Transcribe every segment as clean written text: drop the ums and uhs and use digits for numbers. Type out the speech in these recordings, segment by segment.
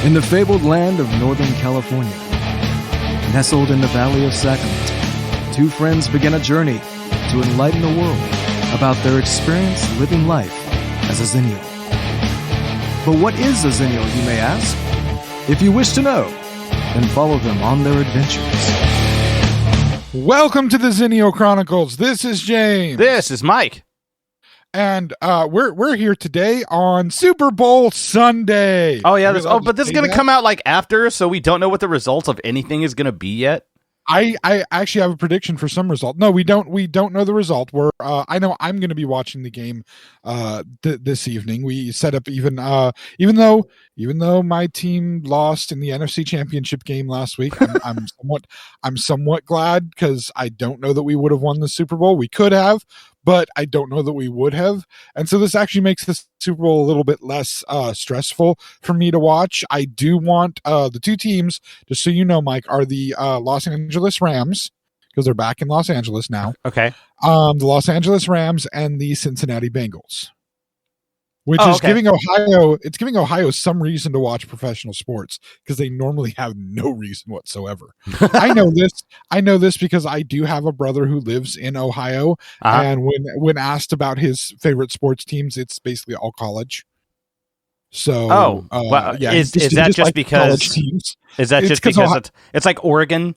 In the fabled land of Northern California, nestled in the Valley of Sacramento, two friends begin a journey to enlighten the world about their experience living life as a Xennial. But what is a Xennial, you may ask? If you wish to know, then follow them on their adventures. Welcome to the Xennial Chronicles. This is James. This is Mike. And we're here today on Super Bowl Sunday. Oh yeah, but this is gonna come out like after, so we don't know what the results of anything is gonna be yet. I actually have a prediction for some result. No, we don't know the result. I know I'm going to be watching the game this evening. We set up even though my team lost in the NFC Championship game last week. I'm somewhat glad because I don't know that we would have won the Super Bowl. We could have, but I don't know that we would have. And so this actually makes the Super Bowl a little bit less stressful for me to watch. I do want the two teams, just so you know, Mike, are the Los Angeles Rams, because they're back in Los Angeles now. Okay. The Los Angeles Rams and the Cincinnati Bengals, which is giving Ohio some reason to watch professional sports because they normally have no reason whatsoever. I know this because I do have a brother who lives in Ohio, and when asked about his favorite sports teams, it's basically all college. So, is that just because it's like Oregon?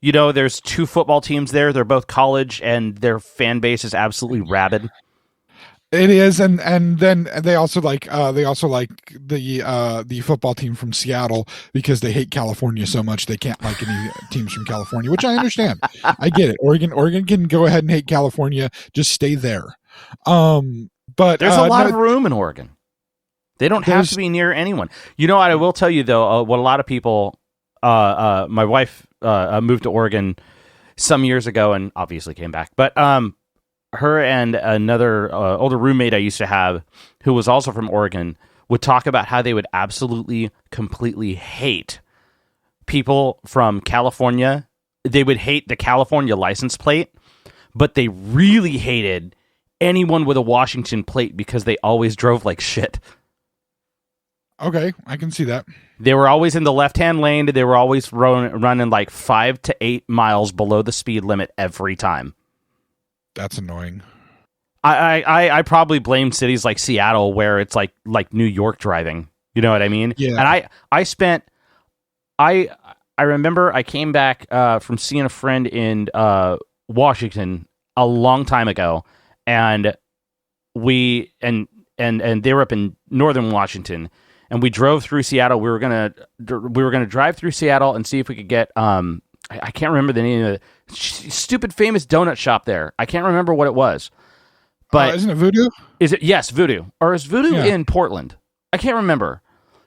You know, there's two football teams there. They're both college, and their fan base is absolutely rabid. It is, and then they also like the football team from Seattle because they hate California so much they can't like any teams from California, which I understand. I get it. Oregon can go ahead and hate California, just stay there. But there's a lot of room in Oregon. They don't have to be near anyone. You know what? I will tell you though, what a lot of people. My wife moved to Oregon some years ago and obviously came back, but her and another older roommate I used to have, who was also from Oregon, would talk about how they would absolutely, completely hate people from California. They would hate the California license plate, but they really hated anyone with a Washington plate because they always drove like shit. Okay, I can see that. They were always in the left-hand lane. They were always running like 5 to 8 miles below the speed limit every time. That's annoying. I probably blame cities like Seattle where it's like New York driving. You know what I mean? Yeah. And I remember I came back from seeing a friend in Washington a long time ago, and they were up in northern Washington, and we drove through Seattle. We were gonna drive through Seattle and see if we could get I can't remember the name of the stupid famous donut shop there. I can't remember what it was. But isn't it Voodoo? Is it? Yes, Voodoo. Or is Voodoo in Portland? I can't remember.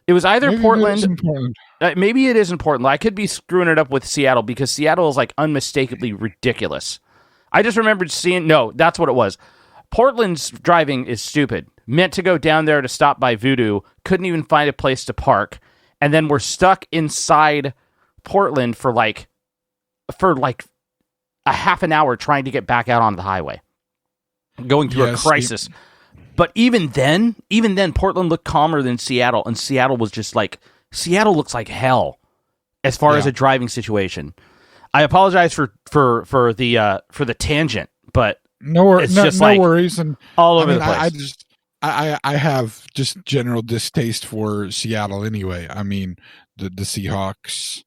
It was either Portland. Maybe it is in Portland. I could be screwing it up with Seattle because Seattle is like unmistakably ridiculous. I just remembered seeing. No, that's what it was. Portland's driving is stupid. Meant to go down there to stop by Voodoo. Couldn't even find a place to park. And then we're stuck inside Portland for like a half an hour trying to get back out onto the highway, going through a crisis. But even then, Portland looked calmer than Seattle, and Seattle looks like hell as far as a driving situation. I apologize for the tangent, but no worries, and all over the place. I have just general distaste for Seattle anyway. I mean, the Seahawks.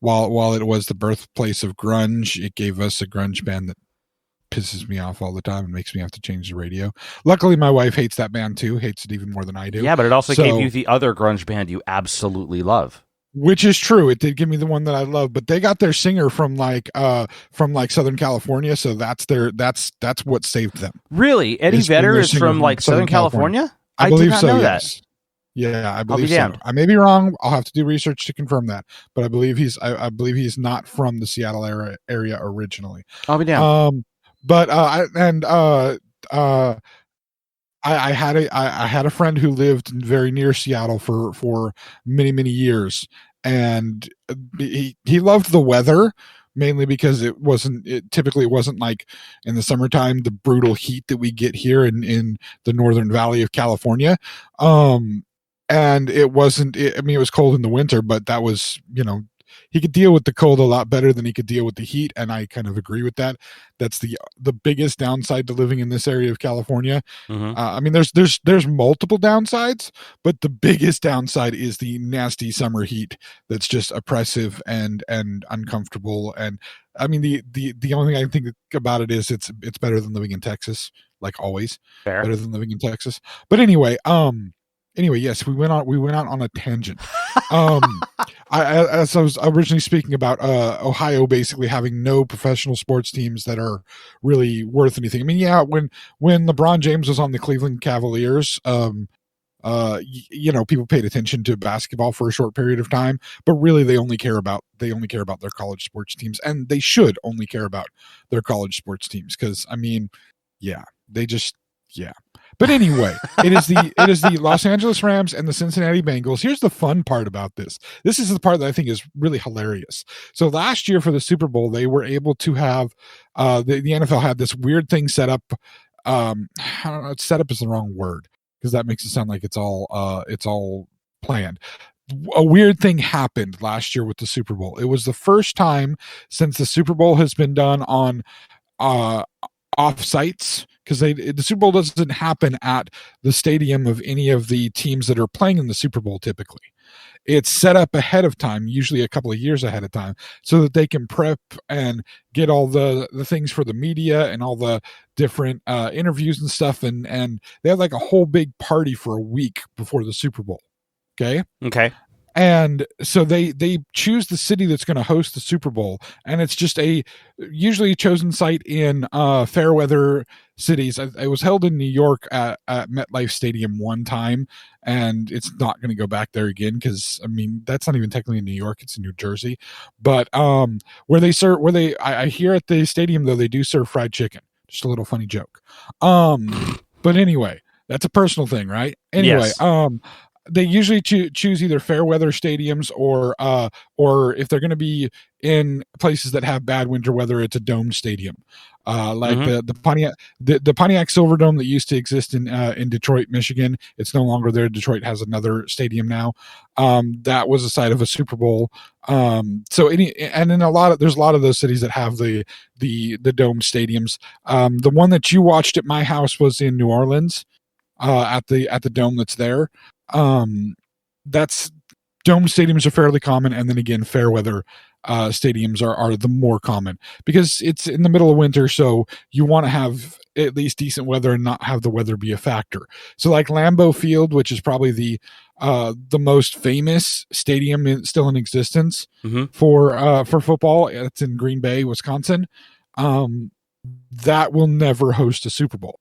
While it was the birthplace of grunge, it gave us a grunge band that pisses me off all the time and makes me have to change the radio. Luckily, my wife hates that band too, hates it even more than I do. Yeah, but it also gave you the other grunge band you absolutely love. Which is true. It did give me the one that I love, but they got their singer from Southern California, so that's what saved them. Really? Eddie Vedder is from like Southern California? I believe did not so, know yes. that. Yeah, I believe so. I may be wrong. I'll have to do research to confirm that, but I believe he's not from the Seattle area originally. I'll be down. I had a friend who lived very near Seattle for many years, and he loved the weather mainly because it typically wasn't like in the summertime the brutal heat that we get here in the Northern Valley of California. and it wasn't. I mean, it was cold in the winter, but that was, he could deal with the cold a lot better than he could deal with the heat, and I kind of agree with that. That's the biggest downside to living in this area of California. I mean, there's multiple downsides, but the biggest downside is the nasty summer heat that's just oppressive and uncomfortable. And I mean, the only thing I think about it is it's better than living in Texas, like always. Fair. Better than living in Texas. But anyway, yes, we went out on a tangent. As I was originally speaking about Ohio basically having no professional sports teams that are really worth anything. I mean, yeah, when LeBron James was on the Cleveland Cavaliers, people paid attention to basketball for a short period of time, but really they only care about their college sports teams, and they should only care about their college sports teams because, I mean, yeah, they just, yeah. But anyway, it is the Los Angeles Rams and the Cincinnati Bengals. Here's the fun part about this. This is the part that I think is really hilarious. So last year for the Super Bowl, they were able to have the NFL had this weird thing set up. I don't know, set up is the wrong word because that makes it sound like it's all planned. A weird thing happened last year with the Super Bowl. It was the first time since the Super Bowl has been done on off sites, because the Super Bowl doesn't happen at the stadium of any of the teams that are playing in the Super Bowl typically. It's set up ahead of time, usually a couple of years ahead of time, so that they can prep and get all the things for the media and all the different interviews and stuff. And they have like a whole big party for a week before the Super Bowl. Okay. And so they choose the city that's going to host the Super Bowl, and it's just a usually chosen site in fair weather cities. It was held in New York at MetLife Stadium one time, and it's not going to go back there again because, I mean, that's not even technically in New York; it's in New Jersey. But I hear at the stadium though, they do serve fried chicken. Just a little funny joke. But anyway, that's a personal thing, right? Anyway, yes. They usually choose either fair weather stadiums or if they're going to be in places that have bad winter weather, it's a domed stadium, like the Pontiac Silverdome that used to exist in Detroit, Michigan. It's no longer there. Detroit has another stadium now. That was the site of a Super Bowl. There's a lot of those cities that have the domed stadiums. The one that you watched at my house was in New Orleans, at the dome that's there. That's dome stadiums are fairly common, and then again, fair weather stadiums are the more common because it's in the middle of winter, so you want to have at least decent weather and not have the weather be a factor. So like Lambeau Field, which is probably the most famous stadium still in existence for football, it's in Green Bay, Wisconsin. That will never host a Super Bowl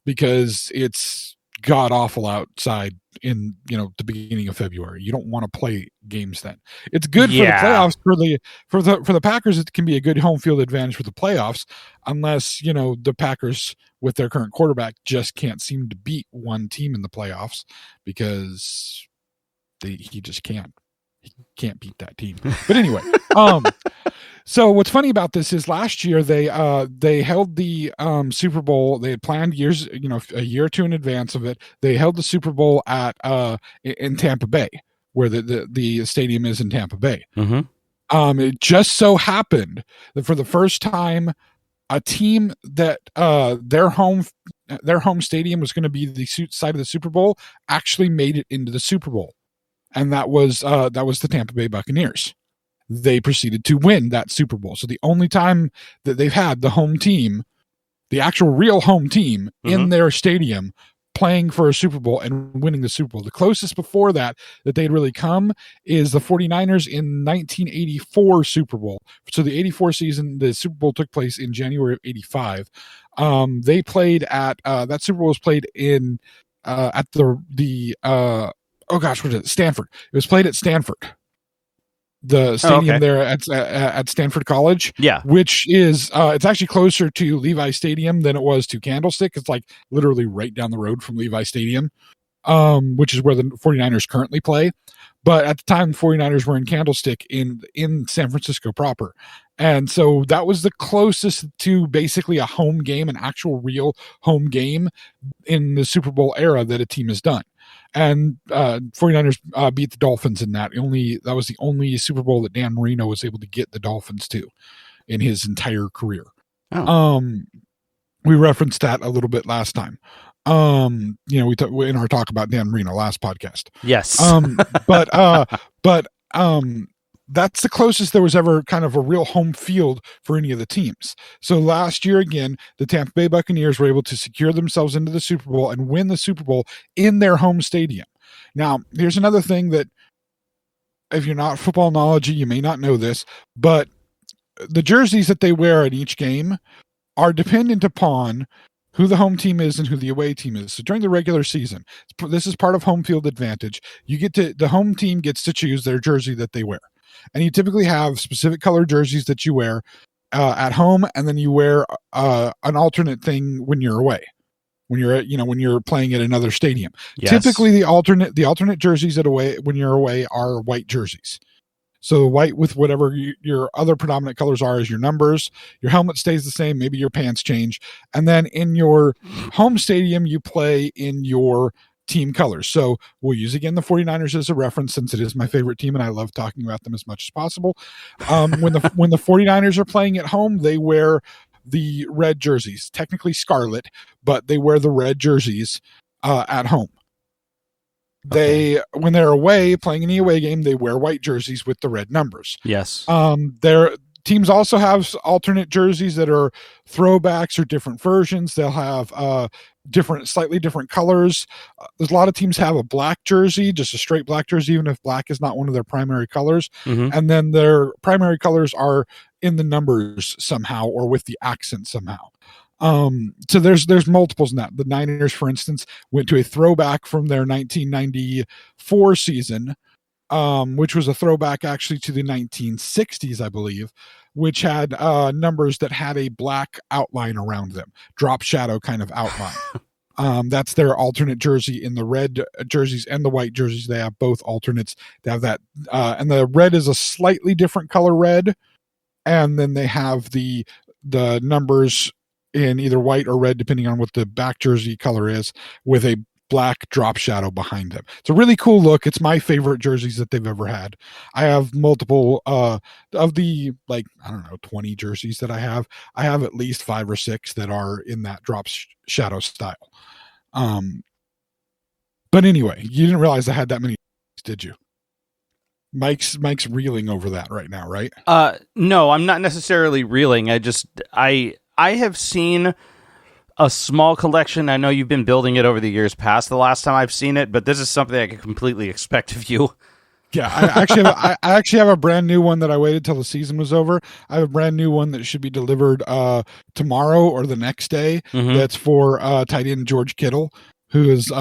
because it's god awful outside in the beginning of February. You don't want to play games then. It's good for the playoffs for the Packers. It can be a good home field advantage for the playoffs, unless the Packers with their current quarterback just can't seem to beat one team in the playoffs because he just can't. He can't beat that team. But anyway, so what's funny about this is last year they held the Super Bowl. They had planned years, a year or two in advance of it. They held the Super Bowl at in Tampa Bay, where the stadium is in Tampa Bay. It just so happened that for the first time, a team that their home stadium was going to be the site of the Super Bowl actually made it into the Super Bowl. And that was the Tampa Bay Buccaneers. They proceeded to win that Super Bowl. So the only time that they've had the home team, the actual real home team in their stadium playing for a Super Bowl and winning the Super Bowl. The closest before that they'd really come is the 49ers in 1984 Super Bowl. So the 84 season, the Super Bowl took place in January of 85. They played at that Super Bowl was played in at Stanford. It was played at Stanford, the stadium there at Stanford College. Yeah, which is it's actually closer to Levi Stadium than it was to Candlestick. It's like literally right down the road from Levi Stadium, which is where the 49ers currently play. But at the time, the 49ers were in Candlestick in San Francisco proper. And so that was the closest to basically a home game, an actual real home game in the Super Bowl era that a team has done. And 49ers beat the Dolphins in that. That was the only Super Bowl that Dan Marino was able to get the Dolphins to in his entire career. Oh. We referenced that a little bit last time. We in our talk about Dan Marino last podcast. Yes. But that's the closest there was ever kind of a real home field for any of the teams. So last year, again, the Tampa Bay Buccaneers were able to secure themselves into the Super Bowl and win the Super Bowl in their home stadium. Now, here's another thing that if you're not football knowledge, you may not know this, but the jerseys that they wear at each game are dependent upon who the home team is and who the away team is. So during the regular season, this is part of home field advantage. The home team gets to choose their jersey that they wear. And you typically have specific color jerseys that you wear at home, and then you wear an alternate thing when you're away. When you're playing at another stadium. Yes. Typically the alternate jerseys when you're away are white jerseys. So white with whatever your other predominant colors are as your numbers. Your helmet stays the same. Maybe your pants change. And then in your home stadium, you play in your team colors. So we'll use, again, the 49ers as a reference since it is my favorite team and I love talking about them as much as possible. When the 49ers are playing at home, they wear the red jerseys, technically scarlet, but they wear the red jerseys at home. When they're away playing any away game, they wear white jerseys with the red numbers. Yes. Their teams also have alternate jerseys that are throwbacks or different versions. They'll have slightly different colors. There's a lot of teams have a black jersey, just a straight black jersey, even if black is not one of their primary colors. Mm-hmm. And then their primary colors are in the numbers somehow or with the accent somehow. So there's multiples in that. The Niners, for instance, went to a throwback from their 1994 season, which was a throwback actually to the 1960s, I believe, which had numbers that had a black outline around them, drop shadow kind of outline. That's their alternate jersey. In the red jerseys and the white jerseys, they have both alternates. They have that, and the red is a slightly different color red, and then they have the numbers in either white or red, depending on what the back jersey color is, with a black drop shadow behind them. It's a really cool look. It's my favorite jerseys that they've ever had. I have multiple of the 20 jerseys that I have at least 5 or 6 that are in that drop shadow style. But anyway, you didn't realize I had that many, did you? Mike's reeling over that right now, right? No, I'm not necessarily reeling. I have seen a small collection. I know you've been building it over the years past the last time I've seen it, but this is something I could completely expect of you. Yeah, I actually have a brand new one that I waited till the season was over. I have a brand new one that should be delivered tomorrow or the next day. Mm-hmm. That's for tight end George Kittle, who is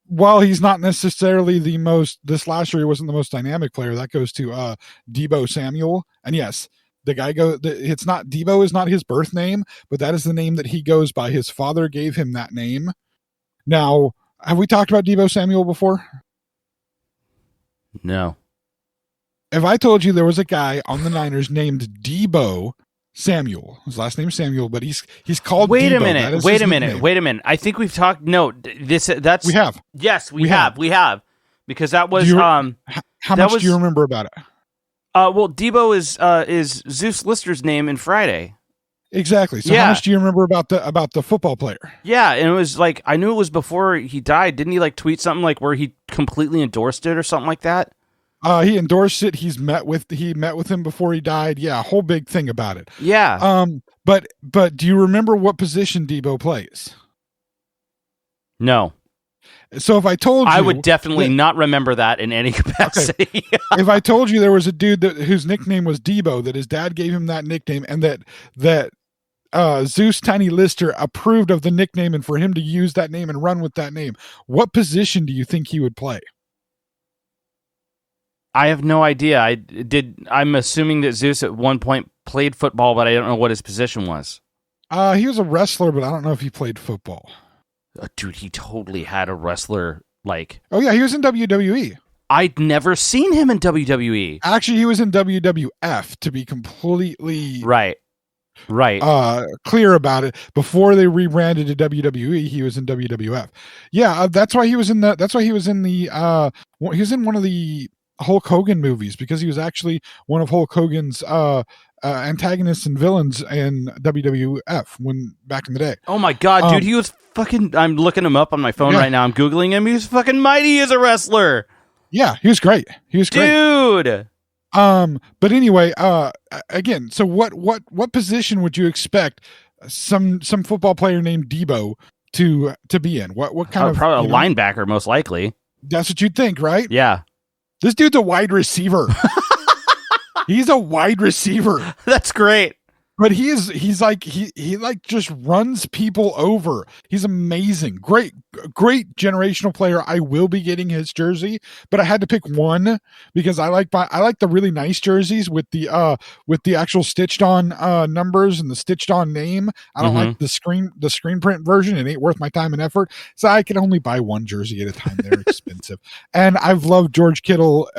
while he's not necessarily this last year he wasn't the most dynamic player. That goes to Deebo Samuel. And yes, the guy it's not Deebo is not his birth name, but that is the name that he goes by. His father gave him that name. Now, have we talked about Deebo Samuel before? No. If I told you there was a guy on the Niners named Deebo Samuel, his last name is Samuel, but he's called Wait Deebo. a minute. I think we've talked. No, that's we have. Yes, we have because that was how much do you remember about it? Well, Deebo is Zeus Lister's name in Friday. Exactly. So how much do you remember about the football player? Yeah, and it was I knew it was before he died. Didn't he tweet something where he completely endorsed it or something like that? He endorsed it. He met with him before he died. Yeah, a whole big thing about it. Yeah. But do you remember what position Deebo plays? No. So if I told you, I would definitely not remember that in any capacity. Okay. If I told you there was a dude whose nickname was Deebo, that his dad gave him that nickname, and that Zeus Tiny Lister approved of the nickname and for him to use that name and run with that name, what position do you think he would play? I have no idea. I'm assuming that Zeus at one point played football, but I don't know what his position was. He was a wrestler, but I don't know if he played football. Dude, he totally had a wrestler Oh yeah, he was in WWE. I'd never seen him in WWE. Actually, he was in WWF, to be completely right. Right. clear about it. Before they rebranded to WWE, he was in WWF. Yeah, that's why he was in the. That's why he was in the. He was in one of the Hulk Hogan movies, because he was actually one of Hulk Hogan's antagonists and villains in WWF when back in the day. Oh my god, dude, he was fucking. I'm looking him up on my phone right now. I'm googling him. He was fucking mighty as a wrestler. Yeah, he was great. Dude. But anyway, again, so what position would you expect some football player named Debo to be in? What kind of probably a linebacker, most likely. That's what you'd think, right? Yeah. This dude's a wide receiver. He's a wide receiver. That's great. But he's like he like just runs people over. He's amazing. Great generational player. I will be getting his jersey, but I had to pick one because I like the really nice jerseys with the actual stitched on numbers and the stitched on name. I don't like the screen print version. It ain't worth my time and effort. So I can only buy one jersey at a time. They're expensive. And I've loved George Kittle,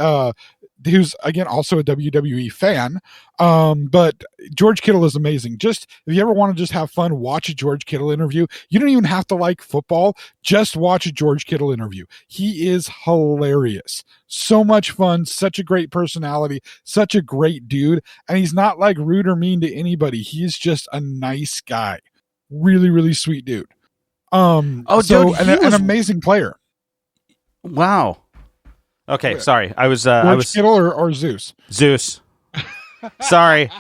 who's again also a WWE fan. But George Kittle is amazing. Just if you ever want to just have fun, watch a George Kittle interview. You don't even have to like football. Just watch a George Kittle interview. He is hilarious. So much fun, such a great personality, such a great dude. And he's not like rude or mean to anybody. He's just a nice guy. Really, really sweet dude. Dude, an amazing player. Wow. Okay, sorry. I was Kittle or Zeus? Zeus. Sorry.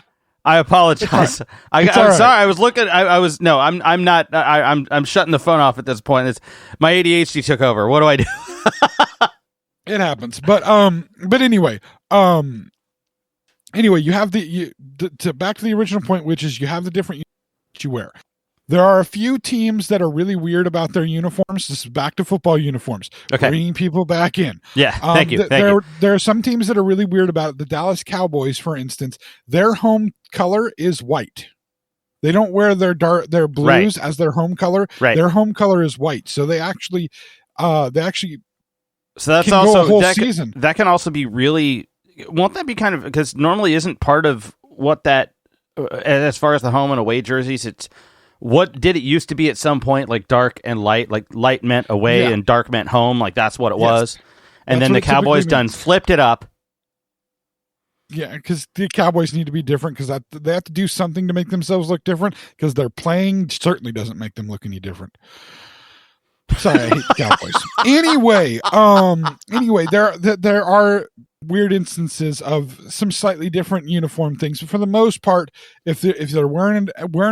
I apologize. I'm sorry. I was looking. I'm not. I'm shutting the phone off at this point. My ADHD took over. What do I do? It happens. But anyway, you have to back to the original point, which is you have the different uniforms you wear. There are a few teams that are really weird about their uniforms. This is back to football uniforms. Okay. Bringing people back in. Yeah, thank you. There are some teams that are really weird about it. The Dallas Cowboys, for instance, their home color is white. They don't wear their blues as their home color. Right. Their home color is white. So they actually so that's can also go a whole season. That can also be really. Won't that be kind of, because normally isn't part of what that as far as the home and away jerseys? It's what did it used to be at some point, like dark and light, like light meant away and dark meant home, like that's what it was. And then the Cowboys flipped it up. Yeah, because the Cowboys need to be different because they have to do something to make themselves look different because their playing certainly doesn't make them look any different. Sorry, I hate the Cowboys. Anyway, there are weird instances of some slightly different uniform things, but for the most part, if they're wearing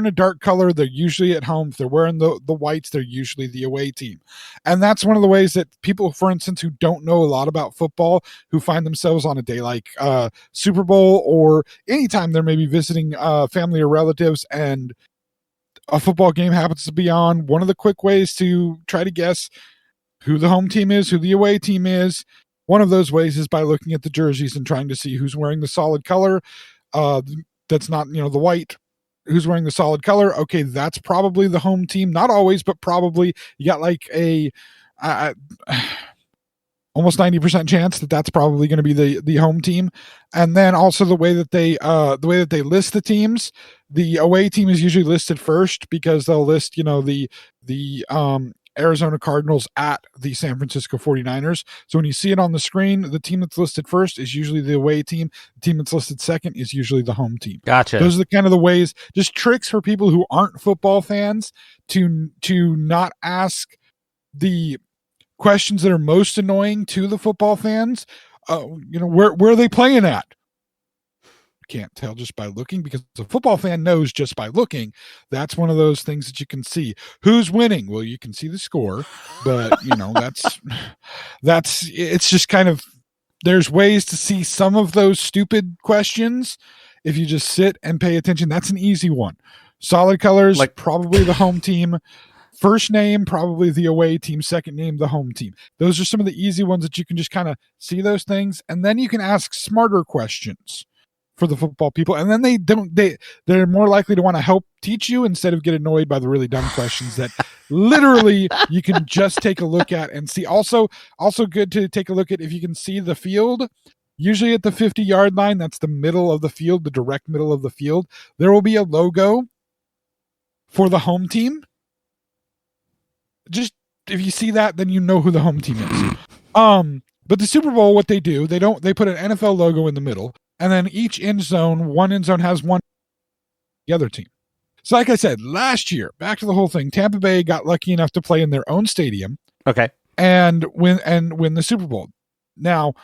a dark color, they're usually at home. If they're wearing the whites, they're usually the away team. And that's one of the ways that people, for instance, who don't know a lot about football, who find themselves on a day like Super Bowl or anytime they're maybe visiting family or relatives and a football game happens to be on, one of the quick ways to try to guess who the home team is, who the away team is, one of those ways is by looking at the jerseys and trying to see who's wearing the solid color. That's not, the white. Who's wearing the solid color? Okay, that's probably the home team. Not always, but probably. You got like a almost 90% chance that that's probably going to be the home team. And then also the way that they list the teams. The away team is usually listed first because they'll list, the Arizona Cardinals at the San Francisco 49ers. So when you see it on the screen, the team that's listed first is usually the away team. The team that's listed second is usually the home team. Gotcha. Those are the kind of the ways, just tricks for people who aren't football fans to not ask the questions that are most annoying to the football fans. Where are they playing at? Can't tell just by looking because the football fan knows just by looking. That's one of those things that you can see. Who's winning? Well, you can see the score, but that's it's just kind of, there's ways to see some of those stupid questions if you just sit and pay attention. That's an easy one. Solid colors, like probably the home team. First name, probably the away team. Second name, the home team. Those are some of the easy ones that you can just kind of see those things, and then you can ask smarter questions for the football people, and then they're more likely to want to help teach you instead of get annoyed by the really dumb questions that literally you can just take a look at and see. Also good to take a look at if you can see the field. usually at the 50-yard line. That's the middle of the field, the direct middle of the field. There will be a logo for the home team. Just if you see that, then you know who the home team is. But the Super Bowl, what they do, they put an NFL logo in the middle, and then one end zone has one the other team. So like I said, last year, back to the whole thing, Tampa Bay got lucky enough to play in their own stadium. Okay. And win the Super Bowl. Now,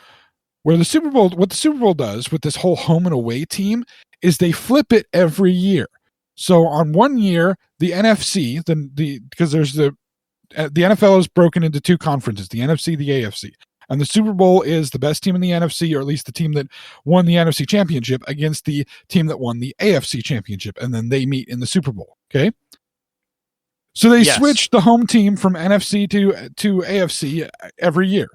what the Super Bowl does with this whole home and away team is they flip it every year. So on one year, the NFC, because there's the NFL is broken into two conferences, the NFC, the AFC. And the Super Bowl is the best team in the NFC, or at least the team that won the NFC championship, against the team that won the AFC championship. And then they meet in the Super Bowl. Okay. So they switched the home team from NFC to AFC every year.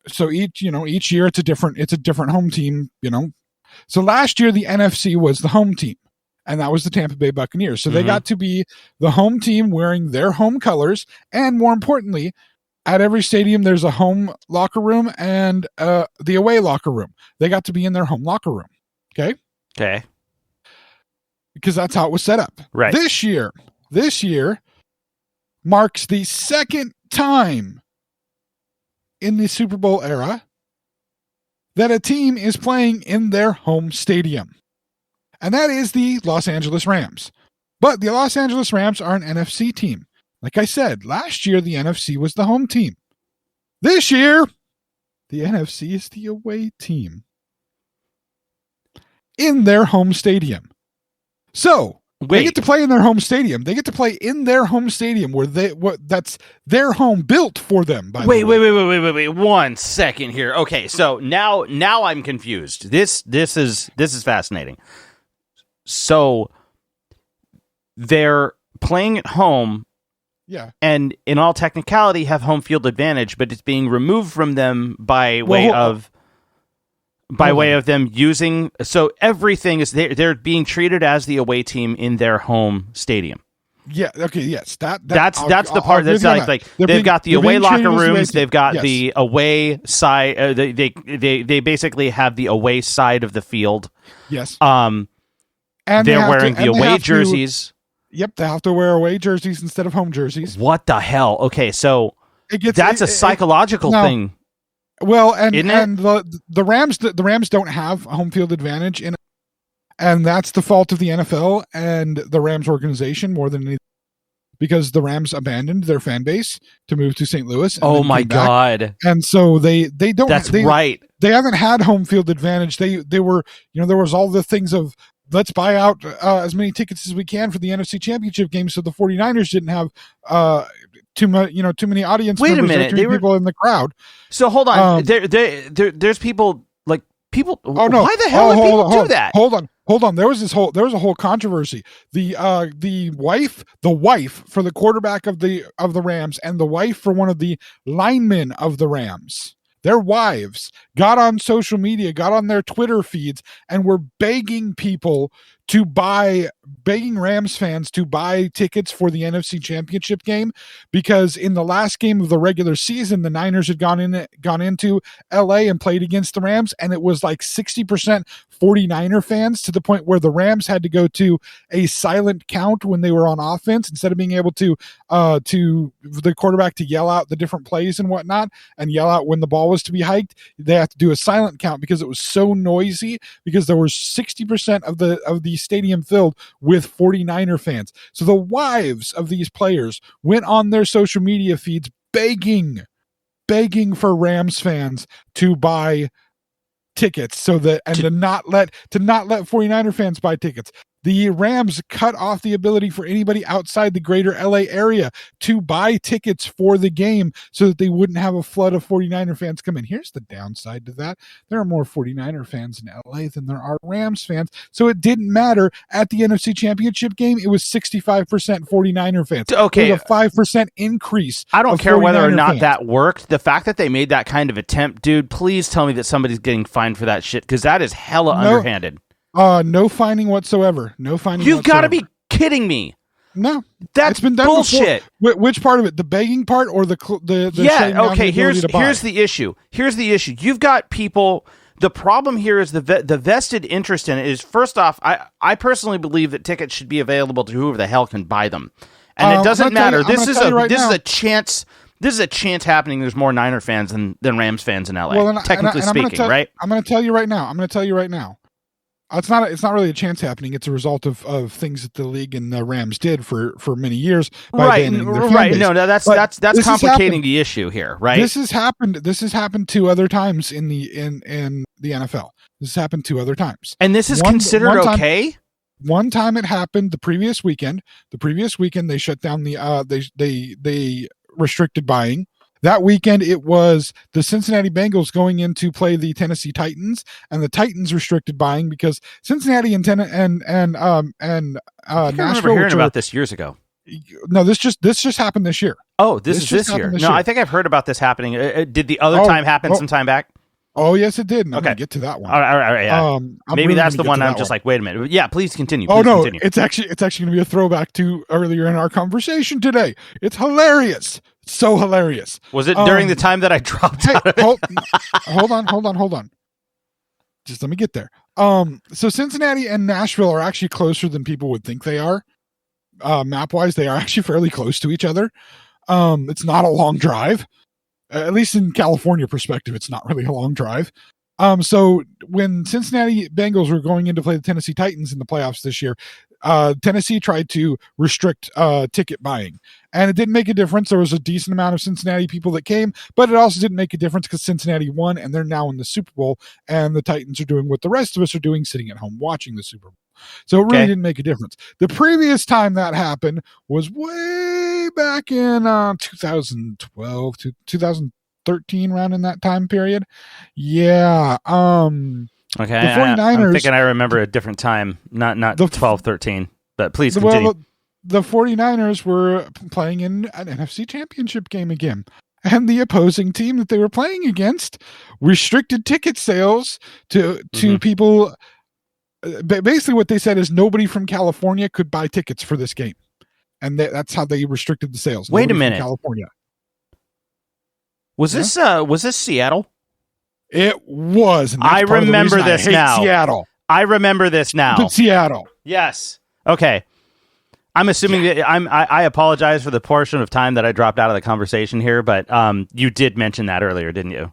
So each year it's a different home team, So last year the NFC was the home team, and that was the Tampa Bay Buccaneers. So they got to be the home team wearing their home colors, and more importantly, at every stadium there's a home locker room and the away locker room. They got to be in their home locker room. Okay? Okay. Because that's how it was set up. Right. This year marks the second time in the Super Bowl era that a team is playing in their home stadium. And that is the Los Angeles Rams. But the Los Angeles Rams are an NFC team. Like I said, last year the NFC was the home team. This year, the NFC is the away team in their home stadium. So, they get to play in their home stadium. They get to play in their home stadium that's their home, built for them. Wait. 1 second here. Okay, so now I'm confused. This is fascinating. So they're playing at home, and in all technicality have home field advantage, but it's being removed from them by way of them using, so everything is they're being treated as the away team in their home stadium. Yeah. Okay. Yes. That's the part that's like they've got the away locker rooms. They've got the away side. They basically have the away side of the field. Yes. And they're wearing the away jerseys. Yep. They have to wear away jerseys instead of home jerseys. What the hell? Okay. So that's a psychological thing. Well, and the Rams don't have home field advantage in it, and that's the fault of the NFL and the Rams organization more than anything, because the Rams abandoned their fan base to move to St. Louis. Oh my God! And so they don't. That's right. They haven't had home field advantage. They were, there was all the things of, let's buy out as many tickets as we can for the NFC Championship game, so the 49ers didn't have too many audience members. Wait a minute, or too many people in the crowd. So hold on, there's people like people. Oh no! Why the hell would people do that? Hold on. There was a whole controversy. The wife for the quarterback of the Rams and the wife for one of the linemen of the Rams, their wives got on social media, got on their Twitter feeds, and were begging Rams fans to buy tickets for the NFC Championship game, because in the last game of the regular season, the Niners had gone into LA and played against the Rams, and it was like 60% 49er fans, to the point where the Rams had to go to a silent count when they were on offense, instead of being able to the quarterback to yell out the different plays and whatnot, and yell out when the ball was to be hiked. They have to do a silent count because it was so noisy, because there was 60% of the stadium filled with 49er fans. So the wives of these players went on their social media feeds begging for Rams fans to buy tickets, to not let 49er fans buy tickets. The Rams cut off the ability for anybody outside the greater LA area to buy tickets for the game, so that they wouldn't have a flood of 49er fans come in. Here's the downside to that. There are more 49er fans in LA than there are Rams fans. So it didn't matter. At the NFC Championship game, it was 65% 49er fans. Okay. It was a 5% increase. I don't care whether or not fans. that worked. The fact that they made that kind of attempt, dude, please tell me that somebody's getting fined for that shit, because that is hella underhanded. No fining whatsoever. You've got to be kidding me. No, that's been done bullshit. Before. Which part of it? The begging part or the yeah? Okay. Here's the issue. You've got people The problem here is the vested interest in it is, first off, I personally believe that tickets should be available to whoever the hell can buy them. And it doesn't matter. This is a chance. This is a chance happening. There's more Niner fans than Rams fans in LA, technically speaking, right? I'm going to tell you right now. It's not really a chance happening. It's a result of things that the league and the Rams did for many years. Right. No, that's complicating the issue here, right? This has happened 2 other times in the NFL. This has happened 2 other times. And this is considered okay? One time it happened the previous weekend. They shut down they restricted buying. That weekend, it was the Cincinnati Bengals going in to play the Tennessee Titans, and the Titans restricted buying because Cincinnati and Nashville. I remember hearing about this years ago. No, this just happened this year. Oh, this year. No, I think I've heard about this happening. Did the other time happen some time back? Oh, yes, it did. And I'm going to get to that one. All right, yeah. Maybe really that's the one I'm just like, wait a minute. Yeah, please continue. Continue. It's actually going to be a throwback to earlier in our conversation today. It's hilarious. So hilarious. Was it during the time that I dropped out of it? Hold on. Just let me get there. So Cincinnati and Nashville are actually closer than people would think they are. Map-wise, they are actually fairly close to each other. It's not a long drive. At least in California perspective, it's not really a long drive. So when Cincinnati Bengals were going in to play the Tennessee Titans in the playoffs this year, Tennessee tried to restrict ticket buying, and it didn't make a difference. There was a decent amount of Cincinnati people that came, but it also didn't make a difference because Cincinnati won, and they're now in the Super Bowl, and the Titans are doing what the rest of us are doing, sitting at home watching the Super Bowl. So it really didn't make a difference. The previous time that happened was way back in 2012 to 2013, around in that time period. Yeah. Okay, the 49ers, I'm thinking I remember a different time, not 12, 13, but please continue. Well, the 49ers were playing in an NFC championship game again, and the opposing team that they were playing against restricted ticket sales to people. Basically, what they said is nobody from California could buy tickets for this game, and that's how they restricted the sales. Wait a minute, California. Was this Seattle? It was. And I remember this now. Seattle. I remember this now. But Seattle. Yes. Okay. I'm assuming that I apologize for the portion of time that I dropped out of the conversation here, but you did mention that earlier, didn't you?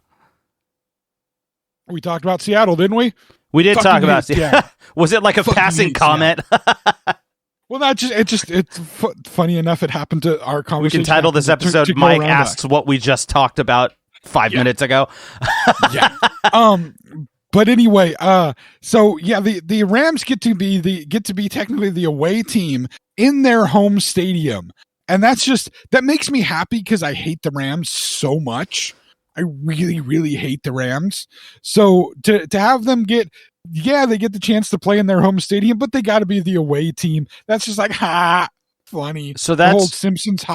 We talked about Seattle, didn't we? We did talk about Seattle. Was it like a passing comment? Well, it's funny enough. It happened to our conversation. We can title this episode "Mike Asks What We Just Talked About 5 minutes ago." Yeah. But anyway, so yeah, the Rams get to be technically the away team in their home stadium, and that makes me happy because I hate the Rams so much. I really, really hate the Rams. So to have them they get the chance to play in their home stadium, but they got to be the away team. That's just like, funny. So that's the whole Simpsons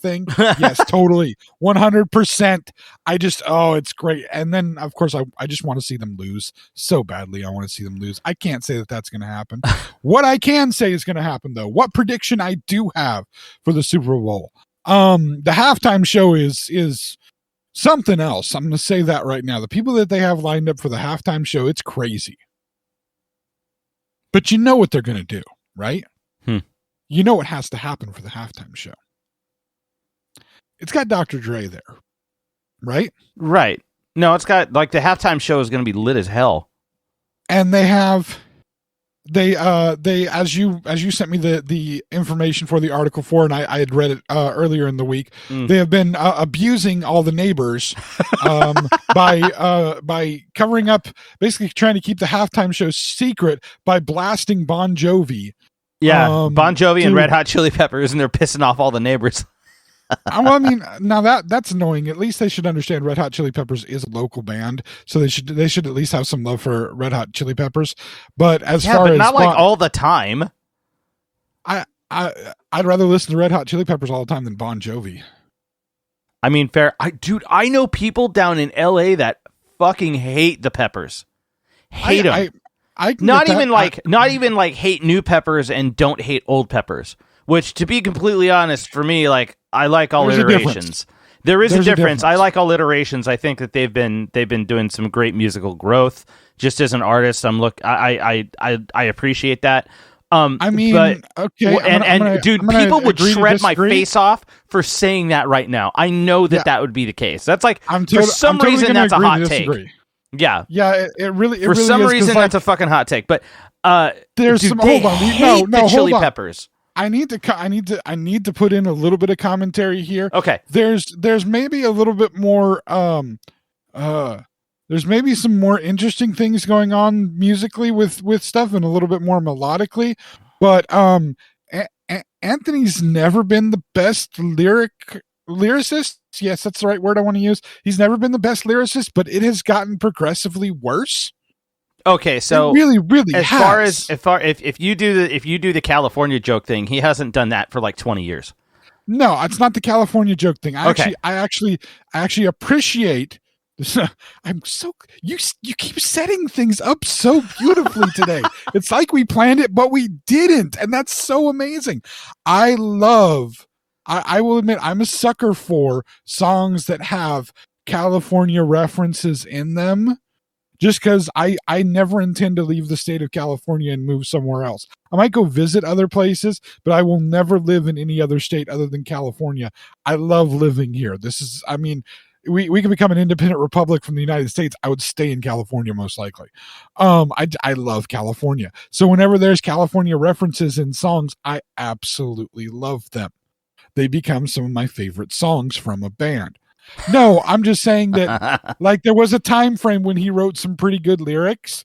thing. Yes, totally. 100%. It's great. And then of course I just want to see them lose so badly. I want to see them lose. I can't say that that's going to happen. What I can say is going to happen though, what prediction I do have for the Super Bowl. The halftime show is something else. I'm going to say that right now. The people that they have lined up for the halftime show, it's crazy. But you know what they're going to do, right? You know what has to happen for the halftime show. It's got Dr. Dre there, right? Right. No, it's got, like, the halftime show is going to be lit as hell. And they as you sent me the information for the article for, and I had read it earlier in the week. They have been abusing all the neighbors by covering up, basically trying to keep the halftime show secret by blasting Bon Jovi. Yeah, Bon Jovi and Red Hot Chili Peppers, and they're pissing off all the neighbors. Well, I mean, now that's annoying. At least they should understand Red Hot Chili Peppers is a local band, so they should at least have some love for Red Hot Chili Peppers. But not like all the time. I'd rather listen to Red Hot Chili Peppers all the time than Bon Jovi. I mean, fair. I know people down in LA that fucking hate the Peppers. Hate them. Not even like hate new Peppers and don't hate old Peppers. Which, to be completely honest, for me, like, I like all iterations. There is There's a difference. I like alliterations. I think that they've been doing some great musical growth. Just as an artist, I appreciate that. I mean, but, okay, dude, people would shred my face off for saying that right now. I know that would be the case. That's like for some reason that's a hot take. Yeah, it really. For some reason that's a fucking hot take. But there's some. Hold on, no, Chili Peppers. I need to put in a little bit of commentary here. Okay. There's maybe a little bit more there's maybe some more interesting things going on musically with stuff and a little bit more melodically, but Anthony's never been the best lyricist. Yes, that's the right word I want to use. He's never been the best lyricist, but it has gotten progressively worse. Okay, so it really as has. far if you do the California joke thing, he hasn't done that for like 20 years. No, it's not the California joke thing. I actually appreciate this. I'm so you keep setting things up so beautifully today. It's like we planned it, but we didn't, and that's so amazing. I will admit I'm a sucker for songs that have California references in them. Just because I never intend to leave the state of California and move somewhere else. I might go visit other places, but I will never live in any other state other than California. I love living here. We can become an independent republic from the United States. I would stay in California most likely. I love California. So whenever there's California references in songs, I absolutely love them. They become some of my favorite songs from a band. No, I'm just saying that like there was a time frame when he wrote some pretty good lyrics,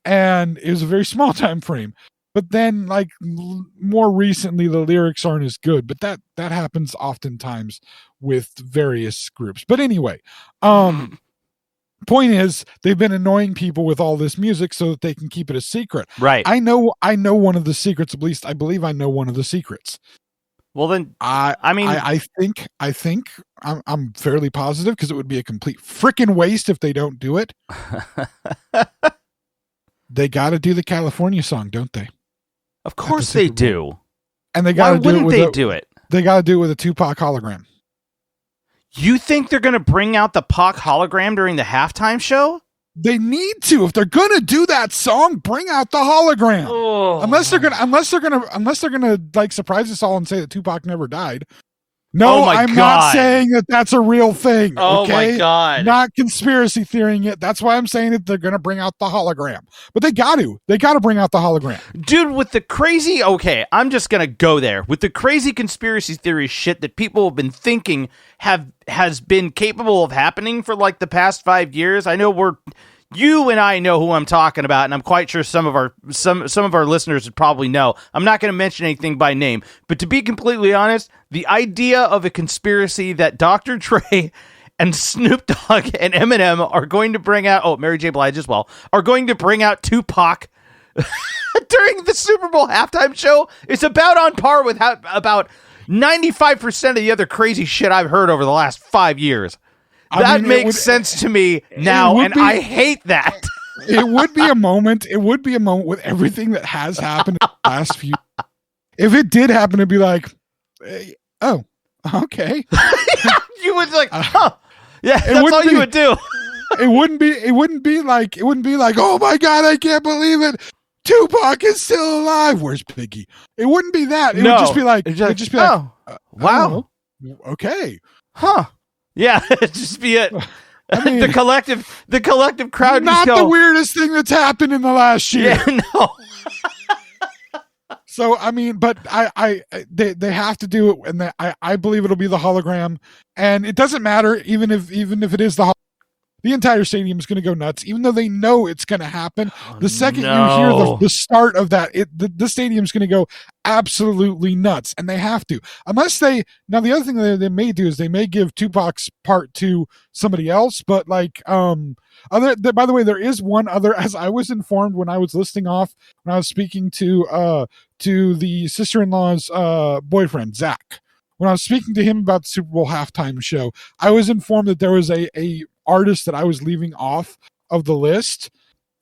and it was a very small time frame. But then like more recently the lyrics aren't as good, but that happens oftentimes with various groups. But anyway, point is they've been annoying people with all this music so that they can keep it a secret. Right. I know one of the secrets, at least I believe I know one of the secrets. Well, then, I think I'm fairly positive because it would be a complete freaking waste if they don't do it. They got to do the California song, don't they? Of course they do. And they got to do it. Why wouldn't they do it? They got to do it with a Tupac hologram. You think they're going to bring out the Pac hologram during the halftime show? They need to. If they're gonna do that song, bring out the hologram. Oh. Unless they're gonna like surprise us all and say that Tupac never died. No, I'm not saying that that's a real thing. Oh okay? my God. Not conspiracy theorying it. That's why I'm saying that they're gonna bring out the hologram. But they got to bring out the hologram. Dude, with the crazy, okay, I'm just gonna go there. With the crazy conspiracy theory shit that people have been thinking has been capable of happening for like the past 5 years. I know you and I know who I'm talking about, and I'm quite sure some of our listeners would probably know. I'm not going to mention anything by name, but to be completely honest, the idea of a conspiracy that Dr. Dre and Snoop Dogg and Eminem are going to bring out, Mary J. Blige as well, are going to bring out Tupac during the Super Bowl halftime show is about on par with about 95% of the other crazy shit I've heard over the last 5 years. That makes sense to me now, and I hate that. It would be a moment. It would be a moment with everything that has happened in the last few. If it did happen, it'd be like, oh, okay. You would like, yeah, that's all you would do. It wouldn't be like, oh my God, I can't believe it. Tupac is still alive. Where's Biggie? It wouldn't be that. It would just be like, wow. Oh, okay. Huh. Yeah, it'd just be it. I mean, the collective crowd. Not the weirdest thing that's happened in the last year. Yeah, no. So I mean, but they have to do it, and I believe it'll be the hologram, and it doesn't matter even if it is the entire stadium is going to go nuts, even though they know it's going to happen. The second you hear the start of that, the stadium's going to go absolutely nuts, and they have to. Unless now the other thing that they may do is they may give Tupac's part to somebody else, but like by the way, there is one other, as I was informed when I was listing off when I was speaking to the sister-in-law's boyfriend Zach. When I was speaking to him about the Super Bowl halftime show, I was informed that there was a artist that I was leaving off of the list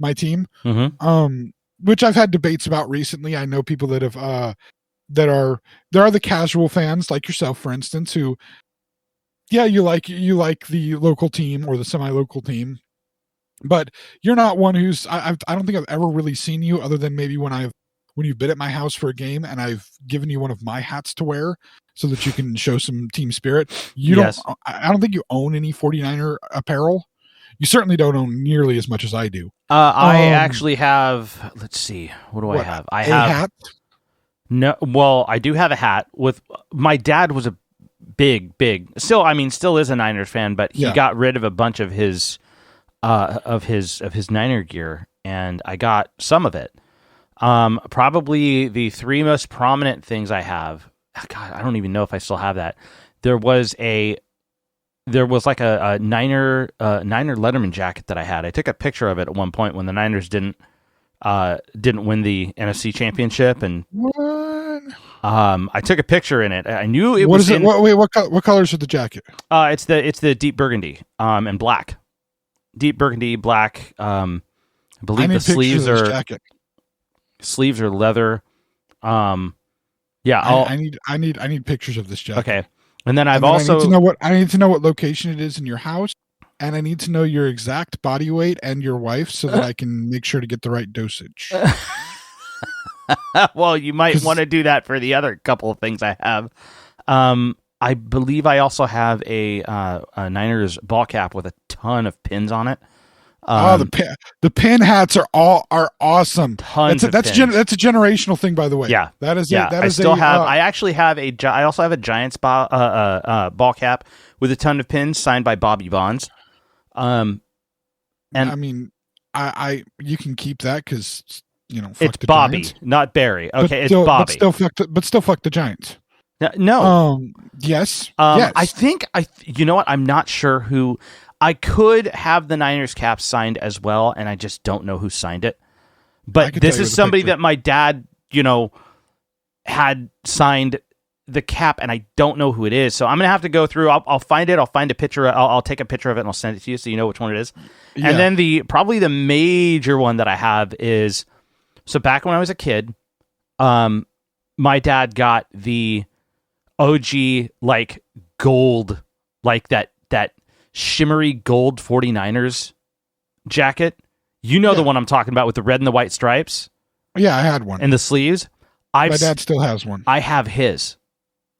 my team. Mm-hmm. Which I've had debates about recently. I know people that have there are the casual fans like yourself, for instance, who you like the local team or the semi-local team, but you're not one who's I don't think I've ever really seen you other than maybe when you've been at my house for a game and I've given you one of my hats to wear so that you can show some team spirit. I don't think you own any 49er apparel. You certainly don't own nearly as much as I do. I actually have, let's see, what do I have? I have a hat. No, well, I do have a hat with my dad was a big still is a Niners fan, but he got rid of a bunch of his Niner gear and I got some of it. Probably the three most prominent things I have. God, I don't even know if I still have that. There was like a Niner Letterman jacket that I had. I took a picture of it at one point when the Niners didn't win the NFC Championship, and I took a picture in it. I knew it was. What colors are the jacket? It's the deep burgundy and black. Deep burgundy, black. I believe the sleeves are leather. I need pictures of this jacket. Okay. And then I need to know what location it is in your house, and I need to know your exact body weight and your wife so that I can make sure to get the right dosage. Well, you might want to do that for the other couple of things I have. I believe I also have a Niners ball cap with a ton of pins on it. The pin hats are awesome. Tons of pins. That's a generational thing, by the way. Yeah, that is. Yeah, I actually have I also have a Giants ball cap with a ton of pins signed by Bobby Bonds. And I mean, you can keep that because it's Bobby, Giants. Not Barry. Okay, it's Bobby. But still fuck the Giants. No. Yes. Yes. I think you know what? I'm not sure who. I could have the Niners cap signed as well, and I just don't know who signed it. But this is somebody that my dad, had signed the cap, and I don't know who it is. So I'm gonna have to go through. I'll find it. I'll find a picture. I'll take a picture of it and I'll send it to you so you know which one it is. Yeah. And then probably the major one that I have is, so back when I was a kid, my dad got the OG like gold, like that shimmery gold 49ers jacket. The one I'm talking about with the red and the white stripes. Yeah, I had one. And the sleeves. My dad still has one. I have his.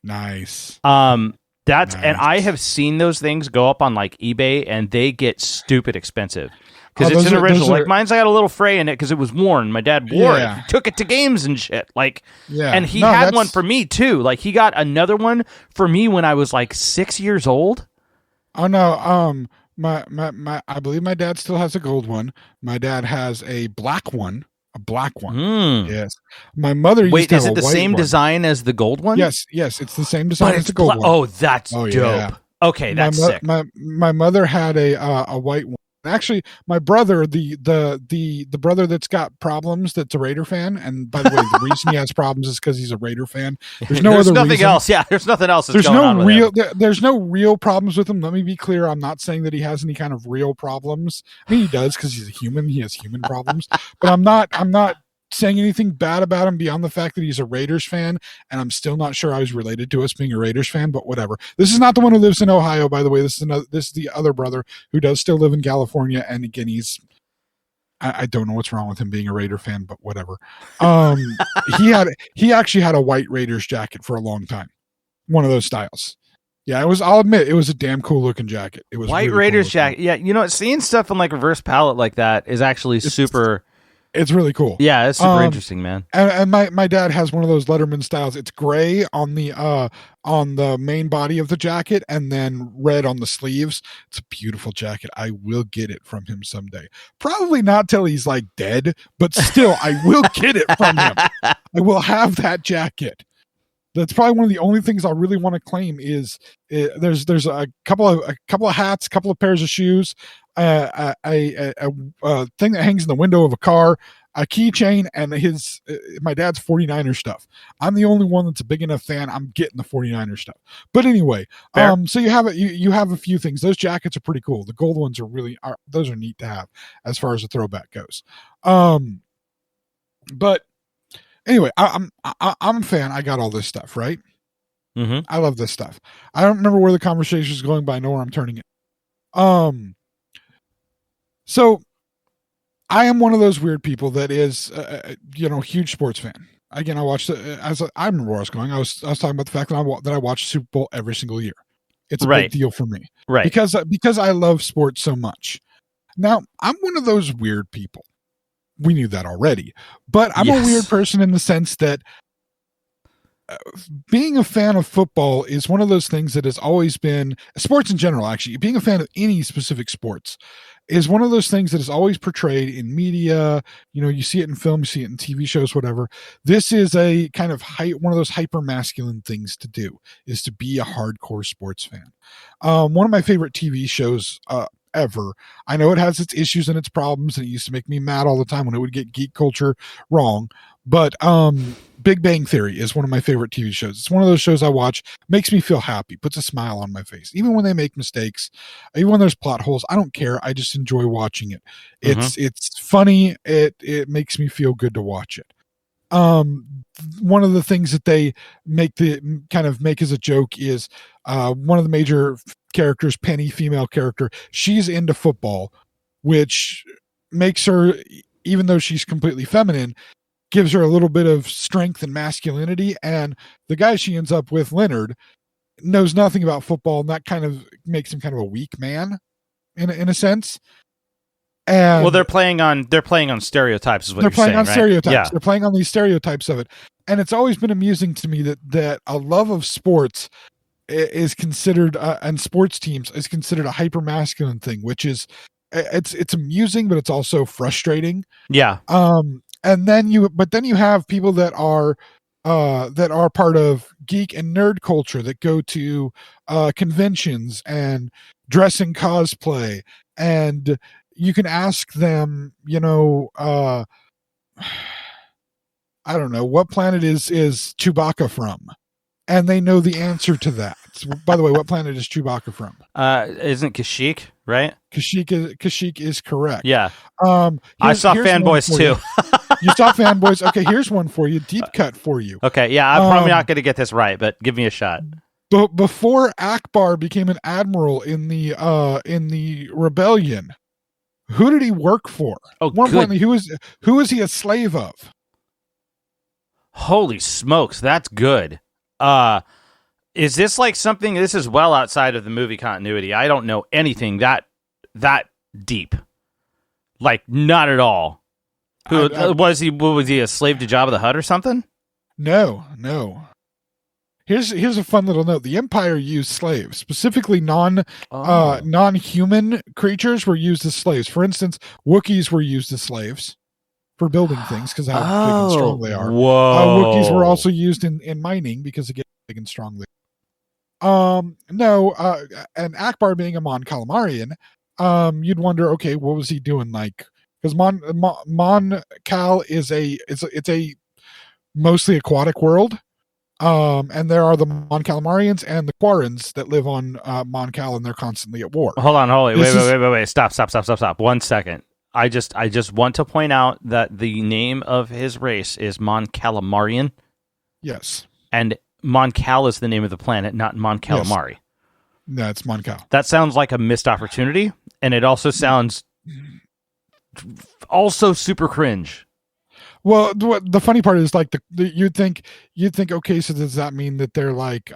Nice. And I have seen those things go up on like eBay and they get stupid expensive. Because it's an original. Like mine's got a little fray in it because it was worn. My dad wore it. He took it to games and shit. Like, and he had one for me too. Like he got another one for me when I was like 6 years old. Oh no. My I believe my dad still has a gold one. My dad has a black one. Yes. My mother used to have is it the same design as the gold one? Yes, it's the same design as the gold one. Oh, that's dope. Yeah. Okay, that's sick. My mother had a white one. Actually, my brother, the brother that's got problems, that's a Raider fan, and by the way, the reason he has problems is because he's a Raider fan. There's nothing reason. Else. Yeah, there's nothing else. There's no real problems with him. Let me be clear. I'm not saying that he has any kind of real problems. I mean, he does because he's a human. He has human problems, but I'm not saying anything bad about him beyond the fact that he's a Raiders fan, and I'm still not sure I was related to us being a Raiders fan, but whatever. This is not the one who lives in Ohio, by the way. This is the other brother who does still live in California, and again, I don't know what's wrong with him being a Raider fan, but whatever. He actually had a white Raiders jacket for a long time. One of those styles. Yeah, I'll admit it was a damn cool looking jacket. It was white really Raiders cool jacket. Yeah, seeing stuff on like reverse palette like that is actually super. It's really cool. Yeah, it's super interesting, man. And my dad has one of those Letterman styles. It's gray on the main body of the jacket and then red on the sleeves. It's a beautiful jacket. I will get it from him someday. Probably not till he's like dead, but still, I will get it from him. I will have that jacket. That's probably one of the only things I really want to claim is there's a couple of hats, a couple of pairs of shoes, a thing that hangs in the window of a car, a keychain and my dad's 49er stuff. I'm the only one that's a big enough fan. I'm getting the 49er stuff. But anyway, Fair. so you have a few things. Those jackets are pretty cool. The gold ones those are neat to have as far as the throwback goes. But anyway, I'm a fan. I got all this stuff, right? Mm-hmm. I love this stuff. I don't remember where the conversation is going, but I know where I'm turning it. So I am one of those weird people that is, huge sports fan. Again, I watched I remember where I was going. I was talking about the fact that I watch Super Bowl every single year. It's a big deal for me, right? Because I love sports so much. Now, I'm one of those weird people. We knew that already, but I'm a weird person in the sense that being a fan of football is one of those things that has always been sports in general. Actually, being a fan of any specific sports is one of those things that is always portrayed in media. You see it in film, you see it in TV shows, whatever. This is a kind of one of those hyper masculine things to do, is to be a hardcore sports fan. One of my favorite TV shows ever. I know it has its issues and its problems, and it used to make me mad all the time when it would get geek culture wrong. But Big Bang Theory is one of my favorite TV shows. It's one of those shows I watch, makes me feel happy, puts a smile on my face. Even when they make mistakes, even when there's plot holes, I don't care. I just enjoy watching it. It's funny. It makes me feel good to watch it. One of the things that they make as a joke is one of the major characters, Penny, female character, she's into football, which makes her, even though she's completely feminine, gives her a little bit of strength and masculinity. And the guy she ends up with, Leonard, knows nothing about football, and that kind of makes him kind of a weak man in a sense. And they're playing on stereotypes, is what they're playing saying, on right? stereotypes. Yeah. They're playing on these stereotypes of it. And it's always been amusing to me that a love of sports is considered, and sports teams is considered a hyper masculine thing, which is it's amusing, but it's also frustrating. Yeah. And then you have people that are part of geek and nerd culture that go to conventions and dress in cosplay, and you can ask them, I don't know, what planet is Chewbacca from? And they know the answer to that. So, by the way, what planet is Chewbacca from? Isn't Kashyyyk, right? Kashyyyk is correct. Yeah. I saw Fanboys too. You saw Fanboys? Okay, here's one for you. Deep cut for you. Okay, yeah, I'm probably not going to get this right, but give me a shot. But before Akbar became an admiral in the rebellion, who did he work for? Oh, more importantly, who was he a slave of? Holy smokes, that's good. Is this like something? This is well outside of the movie continuity. I don't know anything that deep. Like, not at all. Was he a slave to Jabba the Hutt or something? No. Here's a fun little note. The Empire used slaves, specifically non-human creatures were used as slaves. For instance, Wookiees were used as slaves for building things because of how big and strong they are. Whoa. Wookiees were also used in mining because again, big and strong they are. And Akbar being a Mon Calamarian, you'd wonder, okay, what was he doing? Like, because Mon Cal is a mostly aquatic world. And there are the Mon Calamarians and the Quarrens that live on Mon Cal, and they're constantly at war. Hold on, wait. Stop. 1 second. I just want to point out that the name of his race is Mon Calamarian. Yes. And Mon Cal is the name of the planet, not Mon Calamari. Yes. No, it's Mon Cal. That sounds like a missed opportunity, and it also sounds also super cringe. Well, the funny part is like you'd think, okay, so does that mean that they're like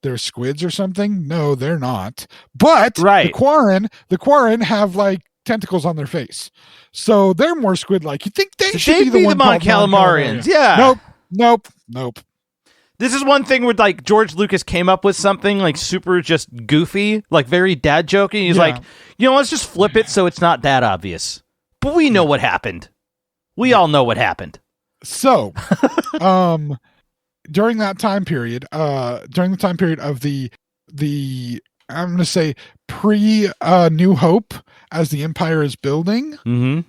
they're squids or something? No, they're not. But right. the Quarren have like tentacles on their face, so they're more squid-like. You think they should be the Mon Calamarians? Yeah. Nope. This is one thing where like George Lucas came up with something like super just goofy, like very dad joking. He's like, let's just flip it so it's not that obvious. But we know what happened. We all know what happened. So, during that time period, of the I'm going to say pre New Hope, as the Empire is building. Mm-hmm.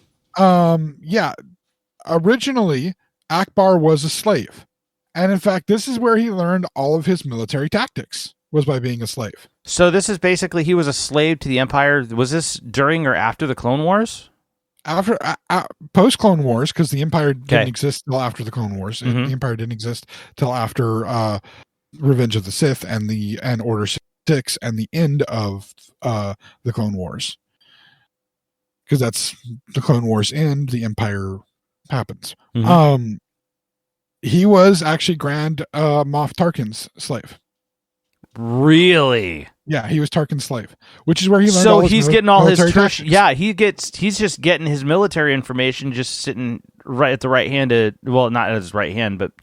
originally Akbar was a slave. And in fact, this is where he learned all of his military tactics, was by being a slave. So this is basically he was a slave to the Empire. Was this during or after the Clone Wars? After post Clone Wars, because the Empire didn't exist till after the Clone Wars. The Empire didn't exist till after Revenge of the Sith and Order 6 and the end of the Clone Wars. Because that's the Clone Wars end, the Empire happens. He was actually Grand Moff Tarkin's slave. Really? Yeah, he was Tarkin's slave, which is where he learned. So all his he's getting all his tactics. yeah. He's just getting his military information, just sitting right at the right hand. Well, not at his right hand, but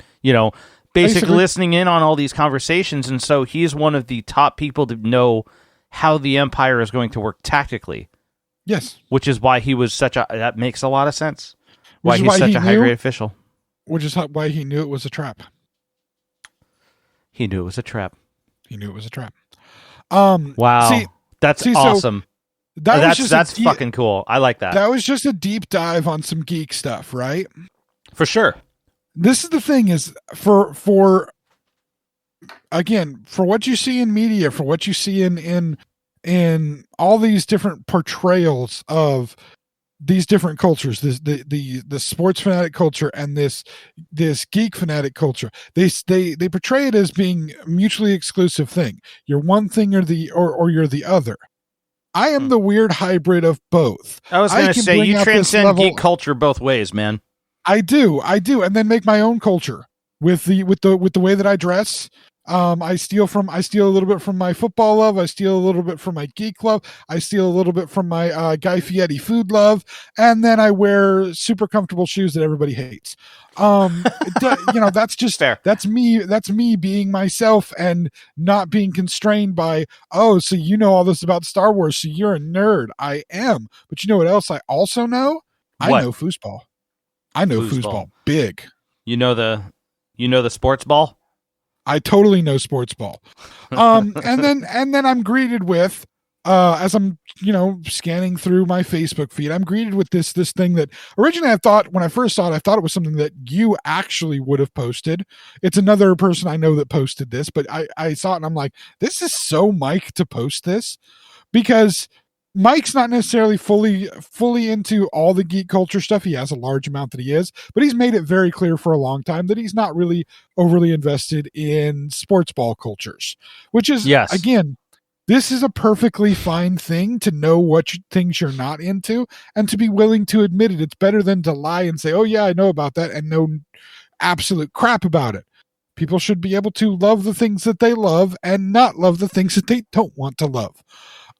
basically listening in on all these conversations, and so he's one of the top people to know how the Empire is going to work tactically. Yes, which is why he was that makes a lot of sense. Why he's such a high grade official. Which is why he knew it was a trap. He knew it was a trap. Wow. That's awesome. So that's fucking cool. I like that. That was just a deep dive on some geek stuff, right? For sure. This is the thing is for what you see in media, for what you see in all these different portrayals of these different cultures, the sports fanatic culture and this geek fanatic culture, they portray it as being a mutually exclusive thing. You're one thing or you're the other. I am the weird hybrid of both. I was going to say you transcend geek culture both ways, man. I do, and then make my own culture with the way that I dress. I steal a little bit from my football love. I steal a little bit from my geek love. I steal a little bit from my Guy Fieri food love, and then I wear super comfortable shoes that everybody hates. That's just fair. That's me. That's me being myself and not being constrained by, oh, so you know all this about Star Wars, so you're a nerd. I am, but you know what else I also know? What? I know foosball. I know foosball big. You know the sports ball? I totally know sports ball. And then I'm greeted with, as I'm, scanning through my Facebook feed, I'm greeted with this thing that originally when I first saw it, I thought it was something that you actually would have posted. It's another person I know that posted this, but I saw it and I'm like, this is so Mike to post this, because Mike's not necessarily fully into all the geek culture stuff. He has a large amount that he is, but he's made it very clear for a long time that he's not really overly invested in sports ball cultures, which is, again, this is a perfectly fine thing to know what things you're not into and to be willing to admit it. It's better than to lie and say, oh yeah, I know about that, and know absolute crap about it. People should be able to love the things that they love and not love the things that they don't want to love.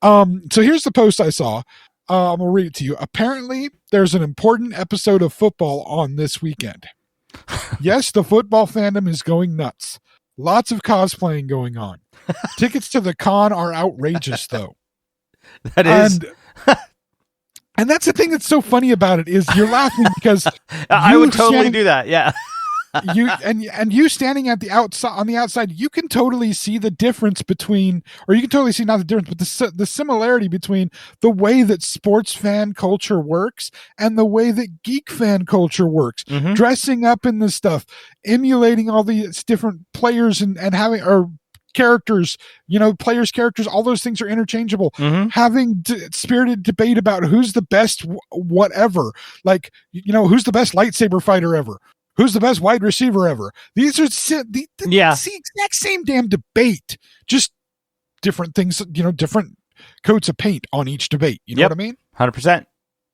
So here's the post I saw. I'm gonna read it to you. Apparently, there's an important episode of football on this weekend. Yes, the football fandom is going nuts. Lots of cosplaying going on. Tickets to the con are outrageous, though. That is. And that's the thing that's so funny about it is you're laughing because I would totally do that. Yeah. you standing at the outside, on the outside, you can totally see the difference between, or you can totally see not the difference, but the similarity between the way that sports fan culture works and the way that geek fan culture works. Mm-hmm. Dressing up in this stuff, emulating all these different players and having, or characters, players' characters, all those things are interchangeable. Mm-hmm. Having spirited debate about who's the best whatever, like, who's the best lightsaber fighter ever. Who's the best wide receiver ever? These are the exact same damn debate, just different things, different coats of paint on each debate. You know what I mean? 100%.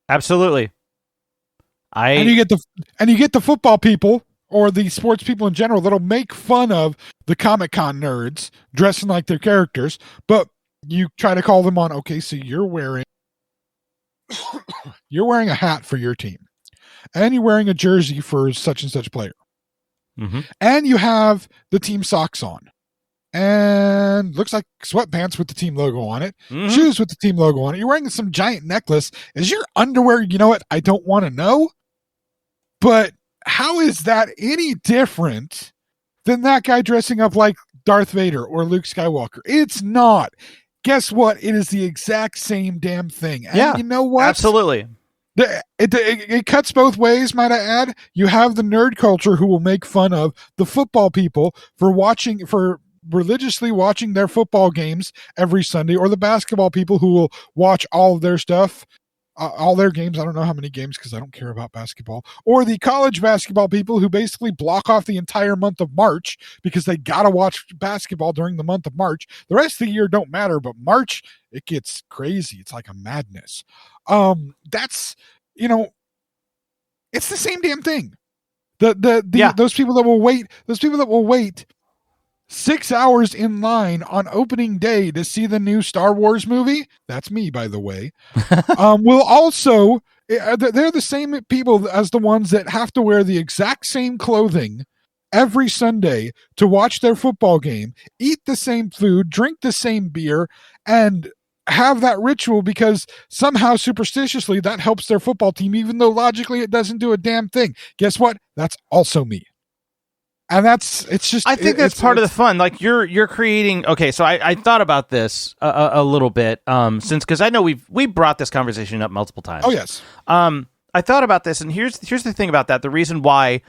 Absolutely. And you get the football people or the sports people in general that'll make fun of the Comic-Con nerds dressing like their characters, but you try to call them on, okay, so you're wearing a hat for your team. And you're wearing a jersey for such and such player. Mm-hmm. And you have the team socks on. And looks like sweatpants with the team logo on it. Mm-hmm. Shoes with the team logo on it. You're wearing some giant necklace. Is your underwear, you know what? I don't want to know. But how is that any different than that guy dressing up like Darth Vader or Luke Skywalker? It's not. Guess what? It is the exact same damn thing. And you know what? Absolutely. It cuts both ways, might I add. You have the nerd culture who will make fun of the football people for religiously watching their football games every Sunday, or the basketball people who will watch all of their stuff, all their games. I don't know how many games because I don't care about basketball. Or the college basketball people who basically block off the entire month of March because they got to watch basketball during the month of March. The rest of the year don't matter, but March, it gets crazy. It's like a madness. That's, it's the same damn thing. Those people that will wait 6 hours in line on opening day to see the new Star Wars movie, that's me, by the way, will also, they're the same people as the ones that have to wear the exact same clothing every Sunday to watch their football game, eat the same food, drink the same beer, and have that ritual because somehow superstitiously that helps their football team, even though logically it doesn't do a damn thing. Guess what? That's also me. And I think that's part of the fun. Like you're creating. Okay, so I thought about this a little bit because I know we brought this conversation up multiple times. Oh yes. I thought about this, and here's the thing about that. The reason why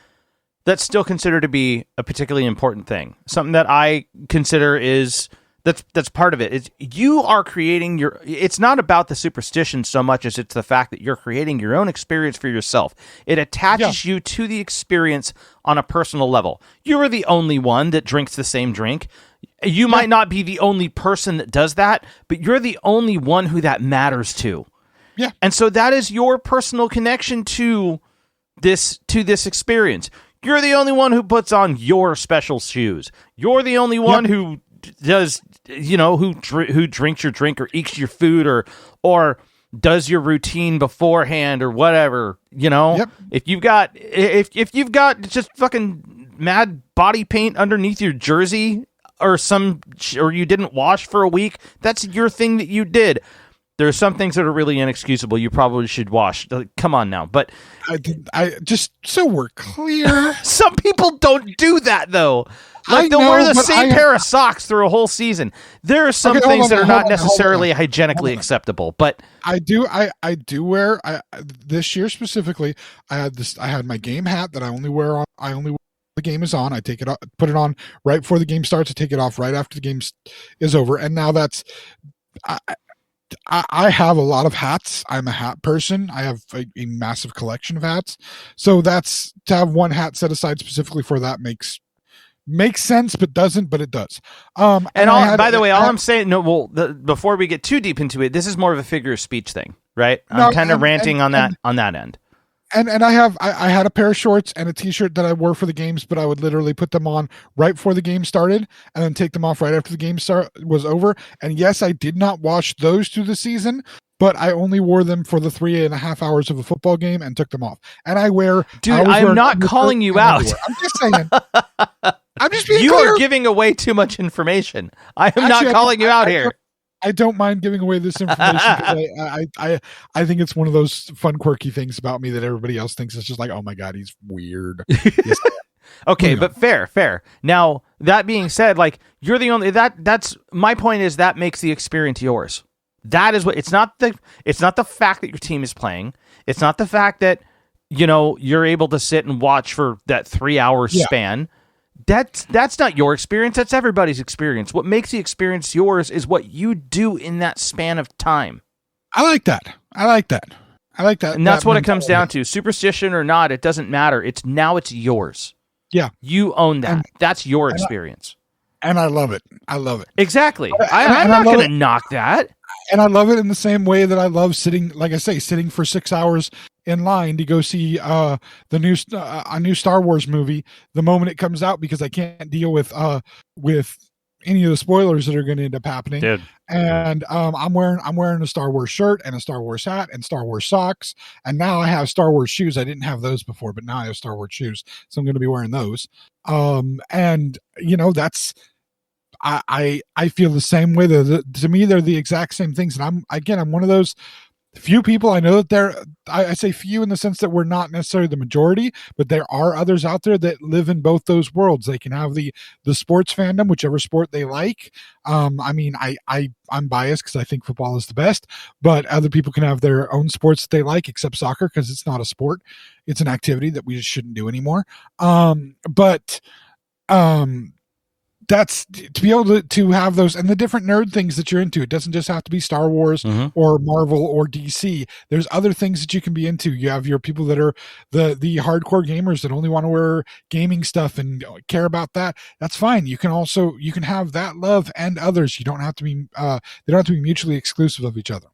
that's still considered to be a particularly important thing, something that I consider is that's part of it. Is you are creating your. It's not about the superstition so much as it's the fact that you're creating your own experience for yourself. It attaches you to the experience on a personal level. You are the only one that drinks the same drink. You might not be the only person that does that, but you're the only one who that matters to. Yeah. And so that is your personal connection to this experience. You're the only one who puts on your special shoes. You're the only one who does, who drinks your drink or eats your food or does your routine beforehand or whatever, If you've got just fucking mad body paint underneath your jersey or you didn't wash for a week, that's your thing that you did. There are some things that are really inexcusable. You probably should wash. Come on now. But I just, so we're clear. Some people don't do that though. Like they'll wear the same pair of socks through a whole season. There are some things that are not necessarily hygienically acceptable, but I do wear. This year specifically, I had my game hat that I only wear when the game is on. I take it off, put it on right before the game starts. I take it off right after the game is over. And now I have a lot of hats. I'm a hat person. I have a massive collection of hats. So to have one hat set aside specifically for that makes sense, but doesn't, but it does. By the way, all I'm saying, before we get too deep into it, this is more of a figure of speech thing, right? I'm kind of ranting on that end. And I had a pair of shorts and a t-shirt that I wore for the games, but I would literally put them on right before the game started and then take them off right after the game was over. And yes, I did not wash those through the season, but I only wore them for the 3.5 hours of a football game and took them off. And I'm not calling you out. I'm just saying. I'm just being You clear. are giving away too much information. I am not calling you out here. I don't mind giving away this information because I think it's one of those fun, quirky things about me that everybody else thinks it's just like, oh my God, he's weird. Yes, okay, but fair. Now, that being said, like you're the only that's my point is that makes the experience yours. That is what it's not the fact that your team is playing. It's not the fact that you're able to sit and watch for that 3-hour span. That's not your experience. That's everybody's experience. What makes the experience yours is what you do in that span of time. I like that. And that's what it comes down to. Superstition or not, it doesn't matter. It's yours. Yeah. You own that. That's your experience. And I love it. Exactly. I'm not going to knock that. And I love it in the same way that I love sitting for 6 hours in line to go see a new Star Wars movie the moment it comes out because I can't deal with any of the spoilers that are going to end up happening. Dude. And I'm wearing a Star Wars shirt and a Star Wars hat and Star Wars socks, and now I have Star Wars shoes. I didn't have those before, but now I have Star Wars shoes, so I'm going to be wearing those. And that's. I feel the same way. To me, they're the exact same things. And I'm one of those few people. I know that I say few in the sense that we're not necessarily the majority, but there are others out there that live in both those worlds. They can have the sports fandom, whichever sport they like. I mean, I'm biased because I think football is the best, but other people can have their own sports that they like, except soccer, because it's not a sport. It's an activity that we just shouldn't do anymore. That's to be able to have those and the different nerd things that you're into. It doesn't just have to be Star Wars or Marvel or DC. There's other things that you can be into. You have your people that are the hardcore gamers that only want to wear gaming stuff and care about that. That's fine. You can have that love and others. You don't have to be they don't have to be mutually exclusive of each other.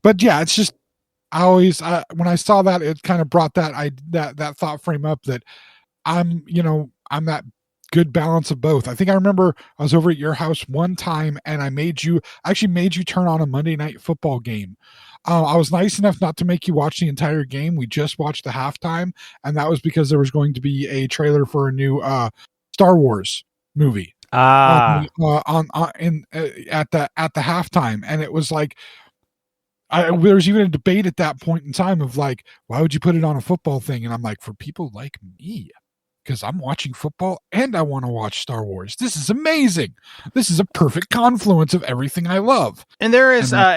But yeah, it's just I always when I saw that, it kind of brought that thought frame up that I'm that good balance of both. I think I remember I was over at your house one time and I actually made you turn on a Monday Night Football game. I was nice enough not to make you watch the entire game. We just watched the halftime, and that was because there was going to be a trailer for a new Star Wars movie. At the halftime, and it was like there was even a debate at that point in time of like, why would you put it on a football thing? And I'm like, for people like me, because I'm watching football and I want to watch Star Wars. This is amazing. This is a perfect confluence of everything I love. And there is, how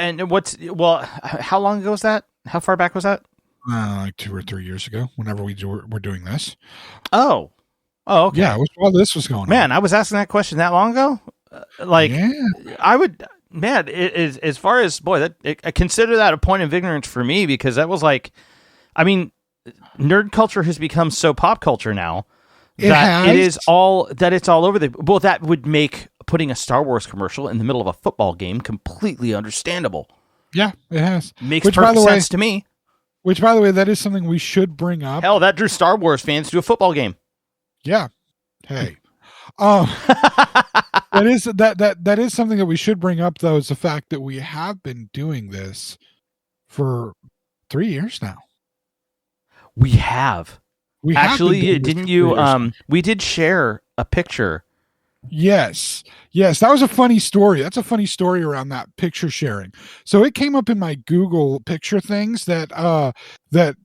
long ago was that? How far back was that? Like 2 or 3 years ago, whenever we're doing this. Oh, okay. Yeah, it was while this was going on. Man, I was asking that question that long ago. I would, man, it is, as far as, I consider that a point of ignorance for me, because that was like, I mean, nerd culture has become so pop culture now. It's all over that would make putting a Star Wars commercial in the middle of a football game completely understandable. Yeah, it has. Makes perfect sense to me. Which, by the way, that is something we should bring up. Hell, that drew Star Wars fans to a football game. Yeah. Hey. That is something that we should bring up, though, is the fact that we have been doing this for 3 years now. We have. Actually, didn't you? We did share a picture. Yes, that was a funny story. That's a funny story around that picture sharing. So it came up in my Google picture things that the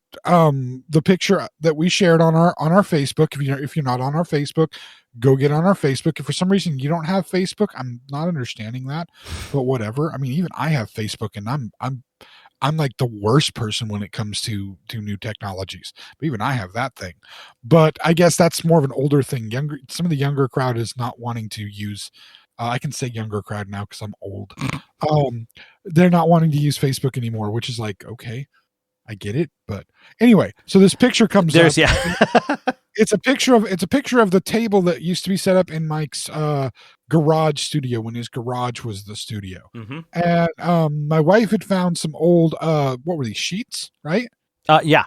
picture that we shared on our Facebook. If you're not on our Facebook, go get on our Facebook. If for some reason you don't have Facebook, I'm not understanding that, but whatever. I mean, even I have Facebook, and I'm like the worst person when it comes to new technologies, but even I have that thing. But I guess that's more of an older thing. Some of the younger crowd is not wanting to use, I can say younger crowd now because I'm old. They're not wanting to use Facebook anymore, which is like, okay, I get it. But anyway, so this picture comes up. Yeah. It's a picture of the table that used to be set up in Mike's garage studio when his garage was the studio. Mm-hmm. And my wife had found some old what were these, sheets, right? Yeah,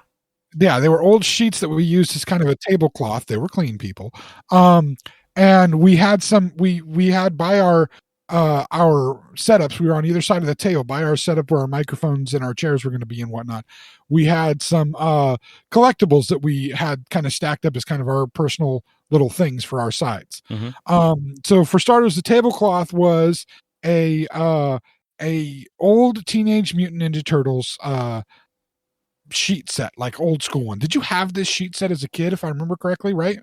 they were old sheets that we used as kind of a tablecloth. They were clean, people. And we had some we had by our setups, we were on either side of the table by our setup where our microphones and our chairs were going to be and whatnot. We had some collectibles that we had kind of stacked up as kind of our personal little things for our sides. Mm-hmm. So for starters, the tablecloth was a old Teenage Mutant Ninja Turtles sheet set, like old school one. Did you have this sheet set as a kid, if I remember correctly, right?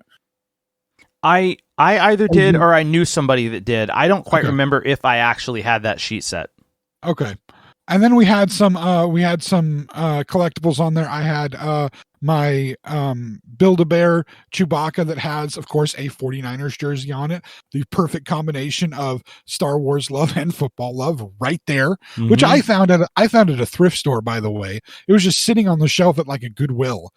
I either did or I knew somebody that did. I don't quite remember if I actually had that sheet set. Okay. And then we had some collectibles on there. I had my Build-A-Bear Chewbacca that has, of course, a 49ers jersey on it. The perfect combination of Star Wars love and football love right there, which I found at a thrift store, by the way. It was just sitting on the shelf at like a Goodwill.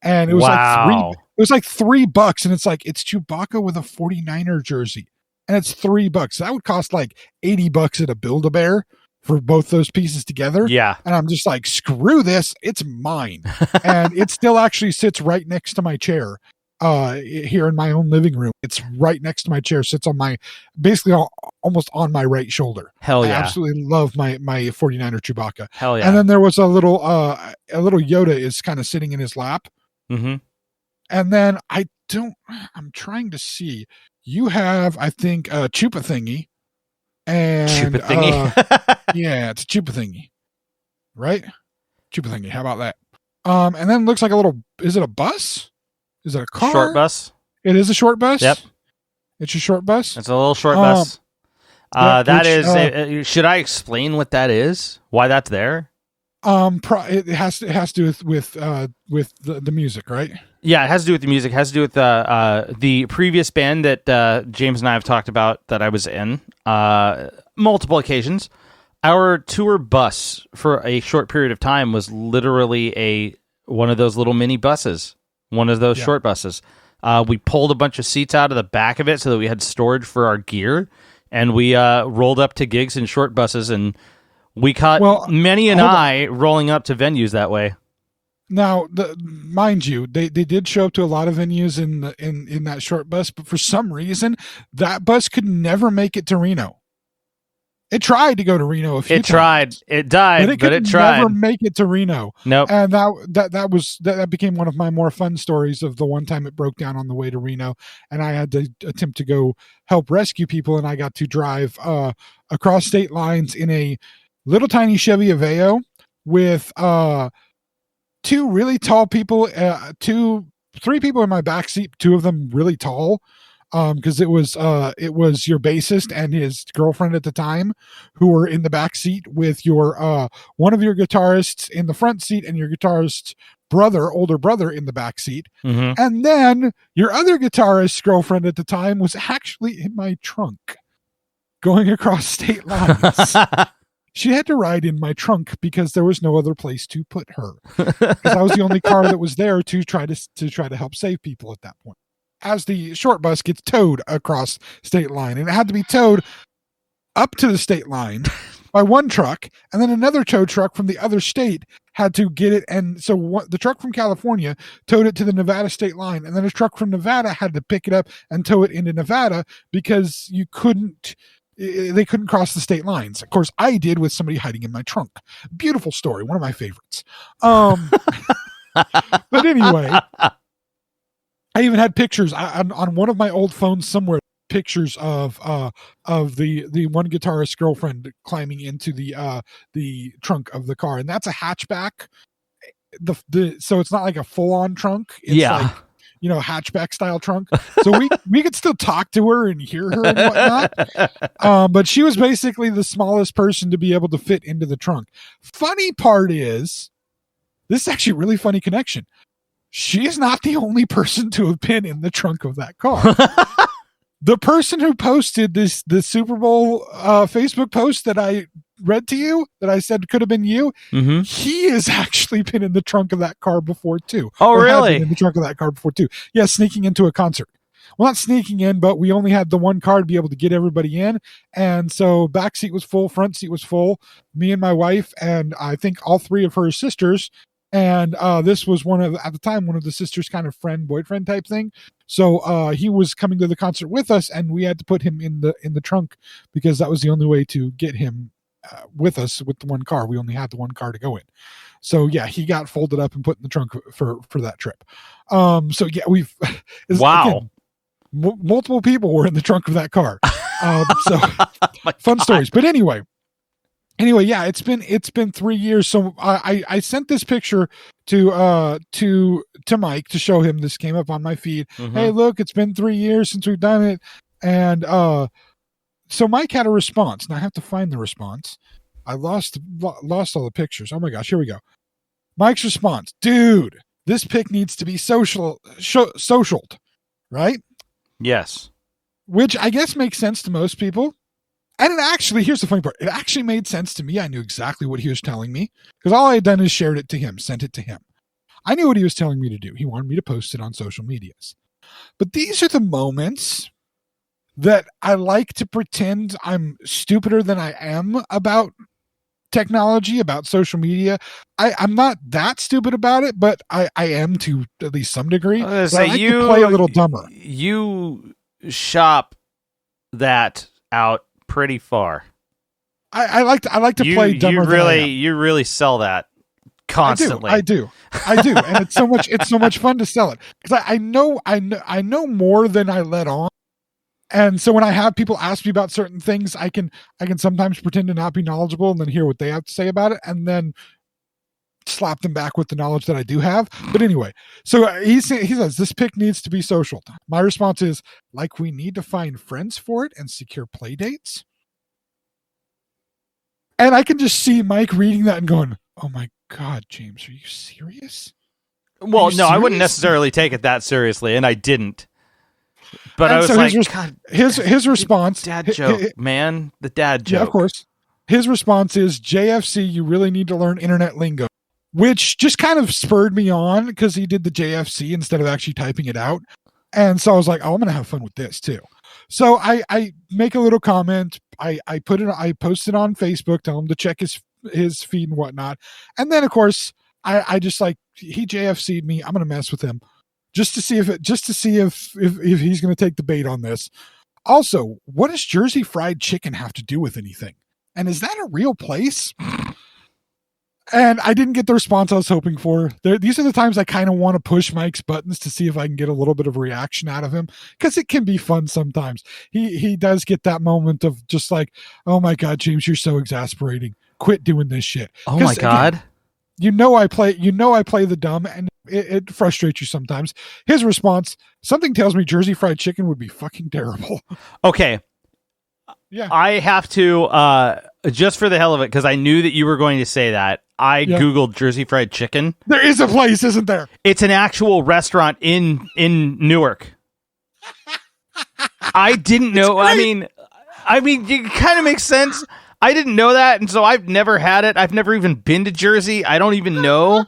And it was like $3, and it's like, it's Chewbacca with a 49er jersey, and it's $3. That would cost like $80 at a Build-A-Bear for both those pieces together. Yeah. And I'm just like, screw this, it's mine. And it still actually sits right next to my chair here in my own living room. It's right next to my chair, sits on my, basically almost on my right shoulder. Hell yeah. I absolutely love my 49er Chewbacca. Hell yeah. And then there was a little Yoda is kind of sitting in his lap. Mm-hmm. And then I'm trying to see, you have, I think, a Chupa thingy. And Chupa thingy? yeah, it's a Chupa thingy. right? Cheaper thinking. How about that? And then it looks like a little. Is it a bus? Is it a car? Short bus. It is a short bus. Yep. It's a short bus. It's a little short bus. Which, should I explain what that is? Why that's there? It has to do with the music, right? Yeah, it has to do with the music. It has to do with the previous band that James and I have talked about that I was in multiple occasions. Our tour bus for a short period of time was literally one of those little mini buses, one of those short buses. We pulled a bunch of seats out of the back of it so that we had storage for our gear, and we rolled up to gigs in short buses, and we caught Manny and I rolling up to venues that way. Now, mind you, they did show up to a lot of venues in that short bus, but for some reason, that bus could never make it to Reno. It tried to go to Reno a few times. It died, but it tried. Never make it to Reno. Nope. And that became one of my more fun stories of the one time it broke down on the way to Reno, and I had to attempt to go help rescue people, and I got to drive across state lines in a little tiny Chevy Aveo with two really tall people, three people in my backseat, two of them really tall. Because it was your bassist and his girlfriend at the time who were in the back seat with your one of your guitarists in the front seat and your guitarist's older brother in the back seat. Mm-hmm. And then your other guitarist's girlfriend at the time was actually in my trunk going across state lines. She had to ride in my trunk because there was no other place to put her. Because I was the only car that was there to try to help save people at that point. As the short bus gets towed across state line, and it had to be towed up to the state line by one truck, and then another tow truck from the other state had to get it. And so the truck from California towed it to the Nevada state line, and then a truck from Nevada had to pick it up and tow it into Nevada because they couldn't cross the state lines. Of course, I did with somebody hiding in my trunk. Beautiful story, one of my favorites. But anyway. I even had pictures on one of my old phones somewhere. Pictures of the one guitarist's girlfriend climbing into the trunk of the car, and that's a hatchback. So it's not like a full on trunk. It's like, hatchback style trunk. So we could still talk to her and hear her and whatnot. But she was basically the smallest person to be able to fit into the trunk. Funny part is, this is actually a really funny connection. She is not the only person to have been in the trunk of that car. The person who posted the Super Bowl Facebook post that I read to you, that I said could have been you, mm-hmm. He has actually been in the trunk of that car before too. Oh, really? In the trunk of that car before too. Yeah, sneaking into a concert. Well, not sneaking in, but we only had the one car to be able to get everybody in. And so back seat was full, front seat was full, me and my wife, and I think all three of her sisters. And this was at the time, one of the sisters' kind of boyfriend type thing. So he was coming to the concert with us, and we had to put him in the trunk because that was the only way to get him with us with the one car. We only had the one car to go in. So yeah, he got folded up and put in the trunk for that trip. So yeah, wow. Again, multiple people were in the trunk of that car. So fun stories. But anyway, yeah, it's been 3 years. So I sent this picture to Mike to show him. This came up on my feed. Mm-hmm. Hey, look, it's been 3 years since we've done it. And so Mike had a response. Now I have to find the response. I lost all the pictures. Oh my gosh, here we go. Mike's response: dude, this pic needs to be socialed, right? Yes. Which I guess makes sense to most people. And it actually, here's the funny part. It actually made sense to me. I knew exactly what he was telling me because all I had done is shared it to him, sent it to him. I knew what he was telling me to do. He wanted me to post it on social medias. But these are the moments that I like to pretend I'm stupider than I am about technology, about social media. I'm not that stupid about it, but I am to at least some degree. I like to play a little dumber. You shop that out pretty far. I like to play dumber. You really sell that constantly. I do, and it's so much fun to sell it because I know more than I let on. And so when I have people ask me about certain things, I can sometimes pretend to not be knowledgeable and then hear what they have to say about it, and then slap them back with the knowledge that I do have. But anyway, so he says this pick needs to be social. My response is, like, we need to find friends for it and secure play dates. And I can just see Mike reading that and going, oh my God, James, are you serious? Well, no, I wouldn't necessarily take it that seriously, and I didn't. But and I was so like, his response, dad joke, man, the dad joke. Yeah, of course. His response is, JFC, you really need to learn internet lingo, which just kind of spurred me on because he did the JFC instead of actually typing it out. And so I was like, oh, I'm going to have fun with this too. So I make a little comment. I post it on Facebook, tell him to check his feed and whatnot. And then of course I just like, he JFC'd me. I'm going to mess with him just to see if he's going to take the bait on this. Also, what does Jersey Fried Chicken have to do with anything? And is that a real place? And I didn't get the response I was hoping for. These are the times I kind of want to push Mike's buttons to see if I can get a little bit of a reaction out of him, because it can be fun sometimes. He does get that moment of just like, oh my God, James, you're so exasperating. Quit doing this shit. Oh my God. Again, I play the dumb, and it frustrates you sometimes. His response, something tells me Jersey Fried Chicken would be fucking terrible. Okay. Yeah. I have to, just for the hell of it, because I knew that you were going to say that, Googled Jersey Fried Chicken. There is a place, isn't there? It's an actual restaurant in Newark. I didn't know. I mean, it kind of makes sense. I didn't know that, and so I've never had it. I've never even been to Jersey. I don't even know.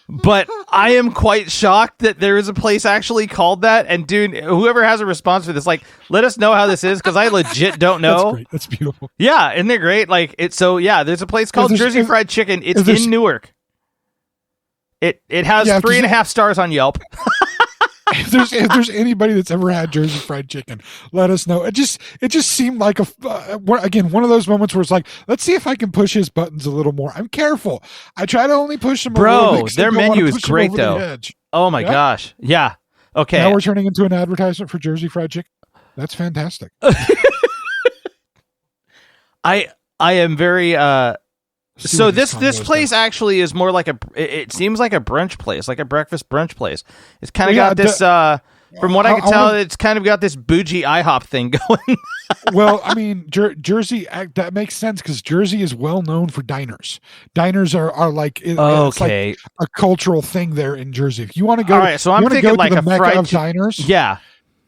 But I am quite shocked that there is a place actually called that. And dude, whoever has a response for this, like, let us know how this is, because I legit don't know. That's great. That's beautiful. Yeah, isn't it great? Like, it's so, yeah, there's a place called Jersey Fried Chicken. It's in Newark. It has 3.5 stars on Yelp. If there's anybody that's ever had Jersey Fried Chicken, let us know. It just seemed like again, one of those moments where it's like, let's see if I can push his buttons a little more. I'm careful. I try to only push them. Bro, their menu is great though. Oh my gosh, yeah. Okay, now we're turning into an advertisement for Jersey Fried Chicken. That's fantastic. I am very so this place actually is more like it seems like a brunch place, like a breakfast brunch place. It's kind of got this from what I can tell, it's kind of got this bougie IHOP thing going. Well, I mean, Jersey, that makes sense because Jersey is well known for diners. Diners are like, it's like a cultural thing there in Jersey. If you want to go, all right, so I'm thinking like a Mecca of diners. Yeah.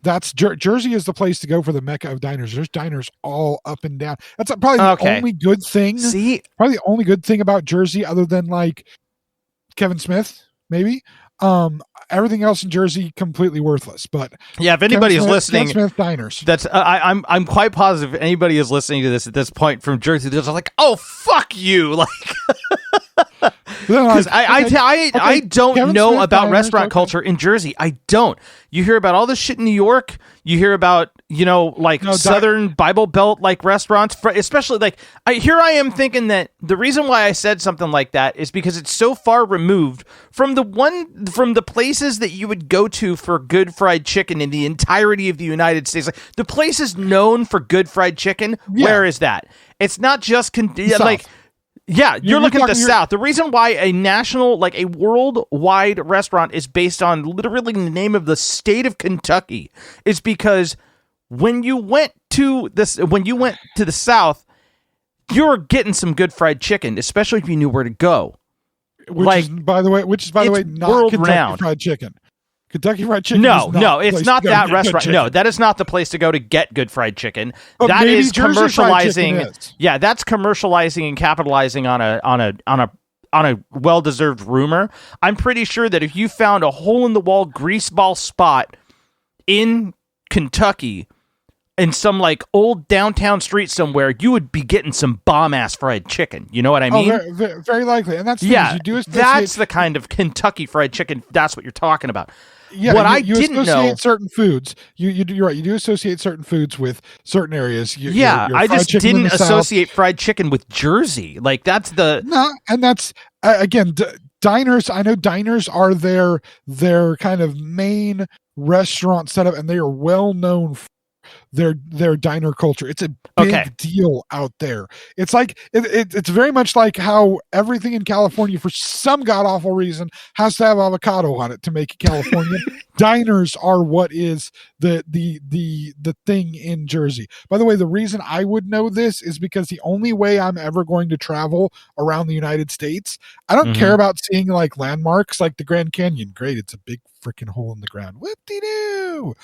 That's Jersey is the place to go for the Mecca of diners. There's diners all up and down. That's probably the only good thing. Probably the only good thing about Jersey, other than like Kevin Smith, maybe. Everything else in Jersey completely worthless. But yeah, if anybody is listening, Kevin Smith diners. That's I'm quite positive if anybody is listening to this at this point from Jersey, they're like, oh fuck you, like. Because I don't Kevin know Smith about restaurant culture in Jersey. I don't. You hear about all this shit in New York. You hear about, Southern Bible Belt like restaurants, especially like here I am thinking that the reason why I said something like that is because it's so far removed from the places that you would go to for good fried chicken in the entirety of the United States. Like the places known for good fried chicken. Yeah. Where is that? It's not just yeah, you're looking at the South. The reason why a national, like a worldwide restaurant is based on literally the name of the state of Kentucky is because when you went to the South, you were getting some good fried chicken, especially if you knew where to go. Which is, by the way, not Kentucky Fried Chicken. Kentucky Fried Chicken. No, it's not that restaurant. No, that is not the place to go to get good fried chicken. But that is commercializing. Is. Yeah, that's commercializing and capitalizing on a well-deserved rumor. I'm pretty sure that if you found a hole-in-the-wall greaseball spot in Kentucky in some like old downtown street somewhere, you would be getting some bomb-ass fried chicken. You know what I mean? Oh, very likely. And that's that's the kind of Kentucky fried chicken. That's what you're talking about. Yeah, what I didn't know, certain foods. You're right. You do associate certain foods with certain areas. I just didn't associate fried chicken with Jersey. Like that's and that's again diners. I know diners are their kind of main restaurant setup, and they are well known for their diner culture. It's a big deal out there. It's like it's very much like how everything in California, for some god awful reason, has to have avocado on it to make it California. Diners are what is the thing in Jersey. By the way, the reason I would know this is because the only way I'm ever going to travel around the United States, I don't care about seeing like landmarks like the Grand Canyon. Great, it's a big freaking hole in the ground. Whoop-de-doo.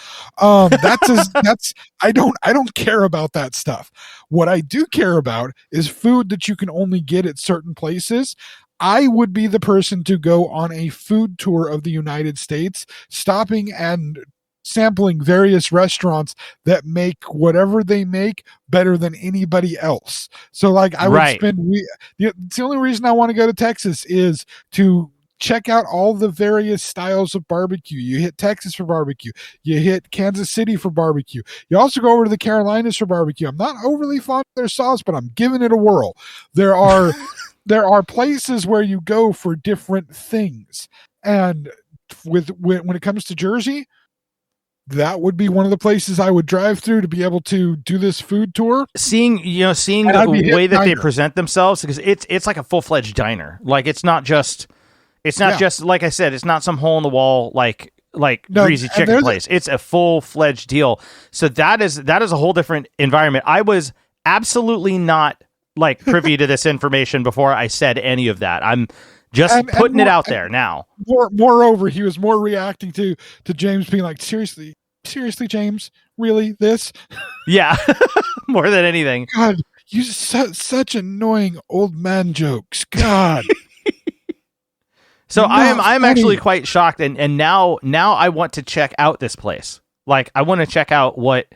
I don't care about that stuff. What I do care about is food that you can only get at certain places. I would be the person to go on a food tour of the United States, stopping and sampling various restaurants that make whatever they make better than anybody else. So like I would spend it's the only reason I want to go to Texas is to check out all the various styles of barbecue. You hit Texas for barbecue. You hit Kansas City for barbecue. You also go over to the Carolinas for barbecue. I'm not overly fond of their sauce, but I'm giving it a whirl. There are places where you go for different things. And when it comes to Jersey, that would be one of the places I would drive through to be able to do this food tour. Seeing the way that they present themselves, because it's like a full-fledged diner. Like it's not just like I said, it's not some hole in the wall like greasy chicken place. It's a full-fledged deal. So that is a whole different environment. I was absolutely not like privy to this information before I said any of that. I'm just putting it out there now. Moreover, he was more reacting to James being like, seriously, James, really this? Yeah, more than anything. God, you such annoying old man jokes. God. So I'm actually quite shocked, and now I want to check out this place. Like I want to check out what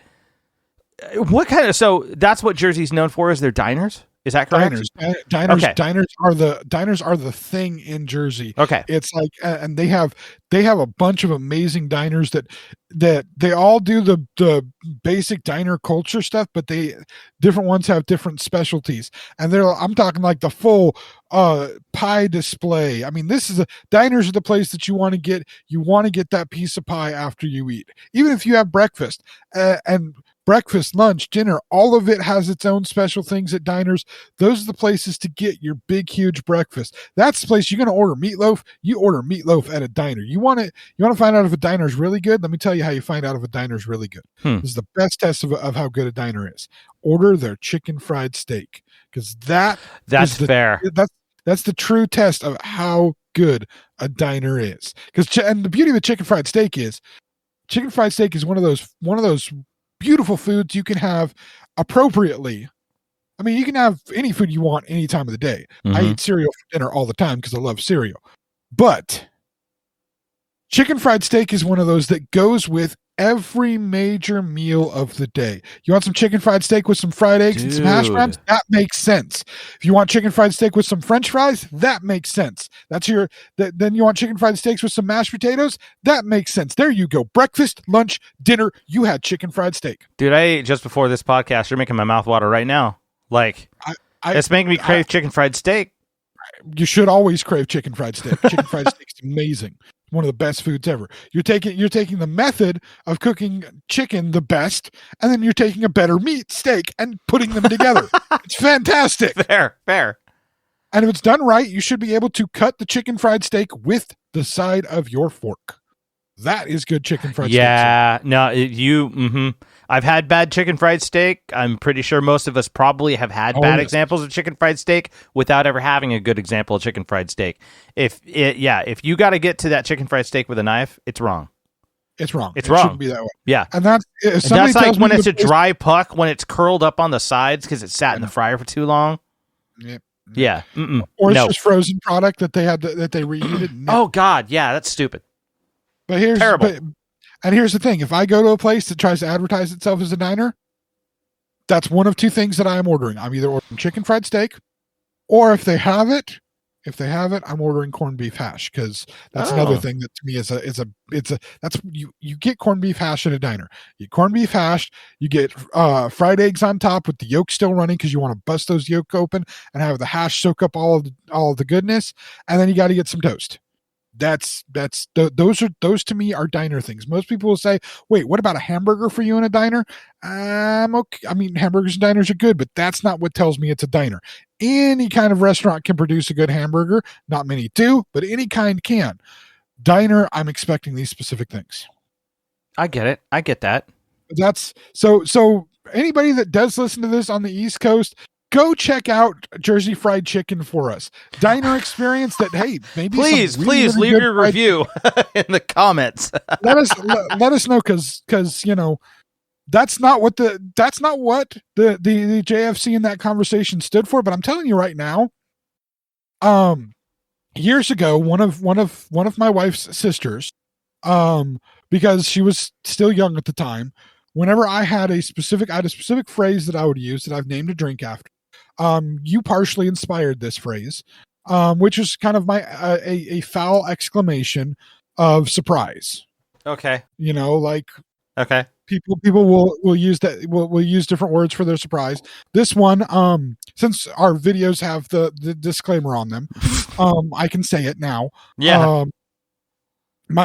kind of. So that's what Jersey's known for, is their diners. Is that correct? Diners are the thing in Jersey. Okay, it's like, and they have a bunch of amazing diners that they all do the basic diner culture stuff, but different ones have different specialties. And I'm talking like the full pie display. I mean, diners are the place that you want to get. You want to get that piece of pie after you eat, even if you have breakfast and. Breakfast, lunch, dinner, all of it has its own special things at diners. Those are the places to get your big, huge breakfast. That's the place you're going to order meatloaf. You order meatloaf at a diner. You want to find out if a diner is really good? Let me tell you how you find out if a diner is really good. This is the best test of how good a diner is. Order their chicken fried steak, because that's fair. That's the true test of how good a diner is. And the beauty of a chicken fried steak is one of those beautiful foods you can have appropriately. I mean, you can have any food you want any time of the day. I eat cereal for dinner all the time because I love cereal. But chicken fried steak is one of those that goes with every major meal of the day. You want some chicken fried steak with some fried eggs and some hash browns? That makes sense. If you want chicken fried steak with some French fries, that makes sense. Then you want chicken fried steaks with some mashed potatoes? That makes sense. There you go. Breakfast, lunch, dinner, you had chicken fried steak. Dude, I ate just before this podcast. You're making my mouth water right now. Like, it's making me crave chicken fried steak. You should always crave chicken fried steak. Chicken fried steak's amazing. One of the best foods ever. You're taking the method of cooking chicken the best, and then you're taking a better meat steak and putting them together. It's fantastic. Fair. And if it's done right, you should be able to cut the chicken fried steak with the side of your fork. That is good chicken fried steak. Yeah, no, I've had bad chicken fried steak. I'm pretty sure most of us probably have had bad examples of chicken fried steak without ever having a good example of chicken fried steak. If you got to get to that chicken fried steak with a knife, it's wrong. It's wrong. It shouldn't be that way. Yeah, and that's like when it's a dry puck, when it's curled up on the sides because it sat in the fryer for too long. Yep. Yeah. Or it's just frozen product that they had that they reheated. Oh God, yeah, that's stupid. But here's terrible. And here's the thing: if I go to a place that tries to advertise itself as a diner, that's one of two things that I am ordering. I'm either ordering chicken fried steak, or if they have it, I'm ordering corned beef hash, because that's another thing that to me is that's you get corned beef hash at a diner. You get corned beef hash, you get fried eggs on top with the yolk still running because you want to bust those yolk open and have the hash soak up all of the goodness, and then you got to get some toast. Those to me are diner things. Most people will say, wait, what about a hamburger for you in a diner? Okay. I mean, hamburgers and diners are good, but that's not what tells me it's a diner. Any kind of restaurant can produce a good hamburger. Not many do, but any kind can. Diner, I'm expecting these specific things. I get it. I get that. That's so anybody that does listen to this on the East Coast, go check out Jersey Fried Chicken for us. Diner experience that, hey, maybe please really leave your review in the comments. let us know, because that's not what the JFC in that conversation stood for. But I'm telling you right now, years ago, one of my wife's sisters, because she was still young at the time, whenever I had a specific phrase that I would use that I've named a drink after. You partially inspired this phrase, which is kind of my a foul exclamation of surprise. Okay. Like, okay, people will use that, will use different words for their surprise. This one, since our videos have the disclaimer on them, I can say it now. Yeah.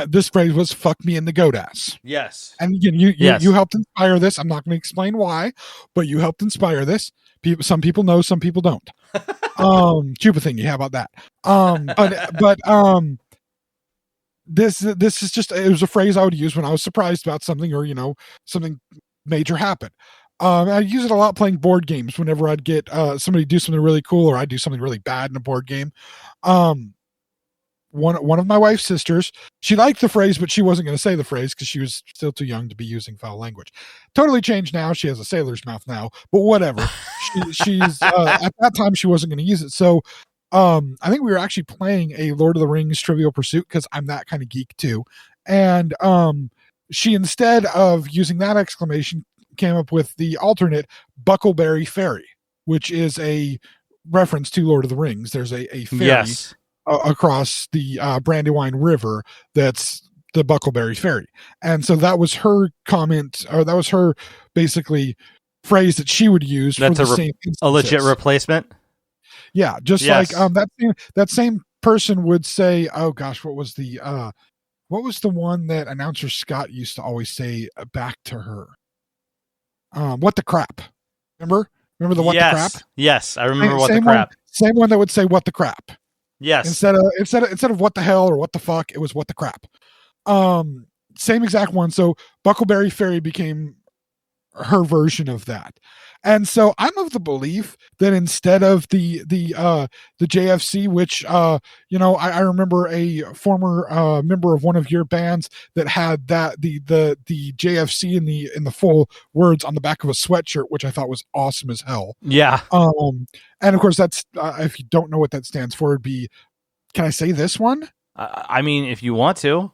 This phrase was "fuck me in the goat ass." Yes. And again, you helped inspire this. I'm not going to explain why, but you helped inspire this. Some people know, some people don't. Chupa thingy, how about that? This is just, it was a phrase I would use when I was surprised about something, or something major happen. I use it a lot playing board games. Whenever I'd get somebody do something really cool, or I'd do something really bad in a board game. One of my wife's sisters, she liked the phrase, but she wasn't going to say the phrase because she was still too young to be using foul language. Totally changed now. She has a sailor's mouth now, but whatever. She's at that time she wasn't going to use it. So I think we were actually playing a Lord of the Rings Trivial Pursuit, because I'm that kind of geek too. And she, instead of using that exclamation, came up with the alternate Buckleberry Ferry, which is a reference to Lord of the Rings. There's a ferry. Yes. Across the Brandywine River, that's the Buckleberry Ferry. And so that was her comment, or that was her basically phrase that she would use. That's for the same a legit replacement. Yeah, just yes. Like that same person would say, oh gosh, what was the one that announcer Scott used to always say back to her? What the crap? Remember the what the crap? Yes, I remember what the crap. Same one that would say what the crap. Yes. Instead of what the hell or what the fuck, it was what the crap. Same exact one. So Buckleberry Ferry became her version of that. And so I'm of the belief that instead of the JFC, which I remember a former member of one of your bands that had that the JFC in the full words on the back of a sweatshirt, which I thought was awesome as hell. Yeah. And of course that's if you don't know what that stands for, it'd be, can I say this one? I mean, if you want to.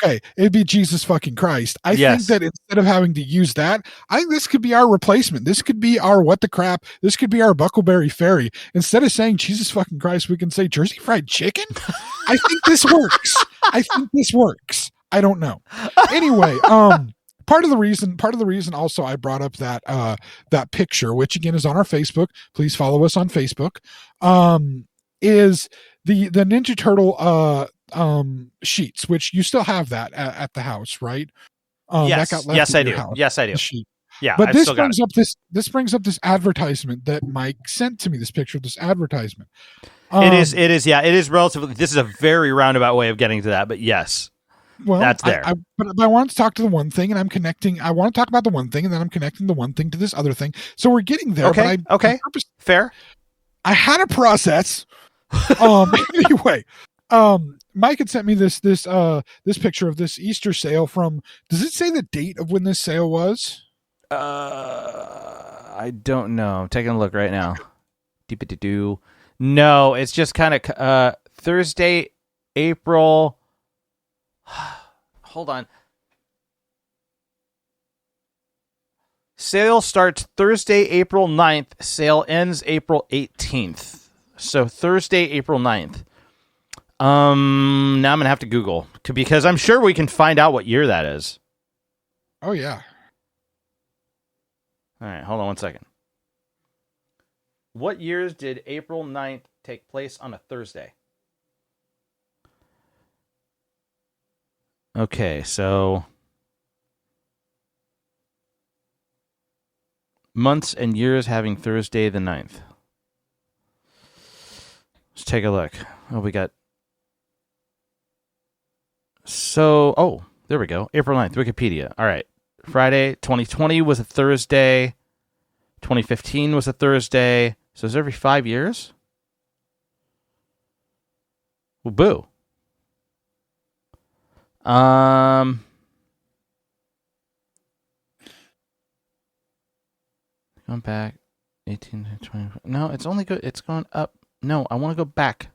Okay, it'd be Jesus fucking Christ. I yes. think that instead of having to use that, I think this could be our replacement. This could be our what the crap. This could be our Buckleberry Ferry. Instead of saying Jesus fucking Christ, we can say Jersey Fried Chicken. I think this works. I don't know. Anyway, part of the reason also I brought up that picture, which again is on our Facebook. Please follow us on Facebook. Is the Ninja Turtle sheets, which you still have that at the house, right? Yes. That got left yes, I do. House, yes, I do. Sheet. Yeah, but I've this brings up this advertisement that Mike sent to me. This picture of this advertisement. It is relatively. This is a very roundabout way of getting to that, but yes. Well, that's there. But I want to talk to the one thing, and I'm connecting. I want to talk about the one thing, and then I'm connecting the one thing to this other thing. So we're getting there. Okay. Okay. Fair. I had a process. Anyway, Mike had sent me this picture of this Easter sale from. Does it say the date of when this sale was? I don't know. I'm taking a look right now. No, it's just kind of Thursday, April. Hold on. Sale starts Thursday, April 9th. Sale ends April 18th. So Thursday, April 9th. Now I'm going to have to Google because I'm sure we can find out what year that is. Oh, yeah. All right, hold on one second. What years did April 9th take place on a Thursday? Okay, so months and years having Thursday the 9th. Let's take a look. Oh, we got... So, there we go. April 9th, Wikipedia. All right. Friday, 2020 was a Thursday. 2015 was a Thursday. So it's every 5 years? Well, boo. Going back 18 to 20. No, it's only good. It's going up. No, I want to go back.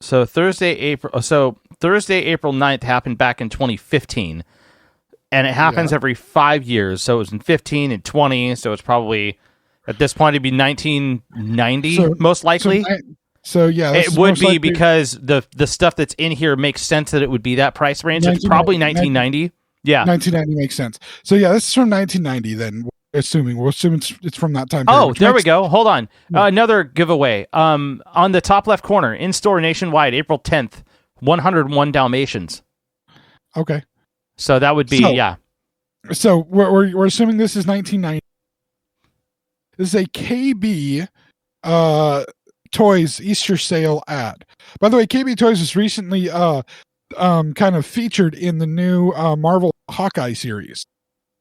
So Thursday, April 9th happened back in 2015. And it happens every 5 years. So it was in 15 and 20. So it's probably at this point it'd be 1990 most likely. So yeah, it would be because the stuff that's in here makes sense that it would be that price range. It's probably 1990. Yeah, 1990 makes sense. So yeah, this is from 1990. Then we'll assume it's from that time. Oh, there we go. Hold on, another giveaway. On the top left corner, in store nationwide, April 10th, 101 Dalmatians. Okay, so that would be So we're assuming this is 1990. This is a KB Toys Easter sale ad. By the way, KB Toys was recently kind of featured in the new Marvel Hawkeye series.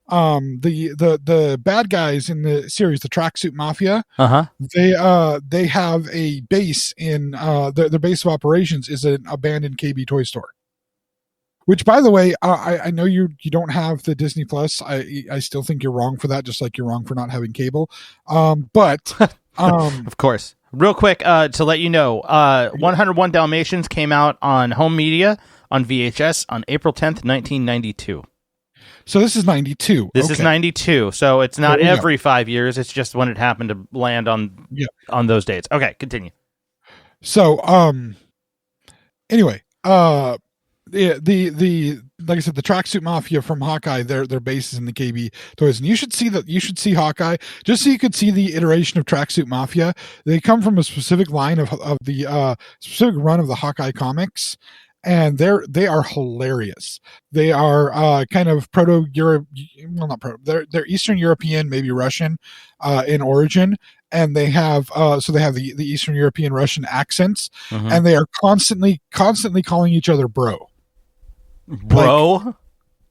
The bad guys in the series, the Tracksuit Mafia, they have a base in their base of operations is an abandoned KB toy store. Which, by the way, I know you don't have the Disney Plus. I still think you're wrong for that, just like you're wrong for not having cable. But of course. Real quick, to let you know, 101 Dalmatians came out on home media on VHS on April 10th, 1992. So this is 92. This is 92. So it's not every 5 years. It's just when it happened to land on those dates. Okay, continue. So, anyway, the like I said, the Tracksuit Mafia from Hawkeye, their base is in the KB Toys, and you should see Hawkeye just so you could see the iteration of Tracksuit Mafia. They come from a specific line of the specific run of the Hawkeye comics, and they are hilarious. They are kind of proto-Europe, well, not proto. They're Eastern European, maybe Russian, in origin. And they have the Eastern European Russian accents, and they are constantly calling each other bro. Like,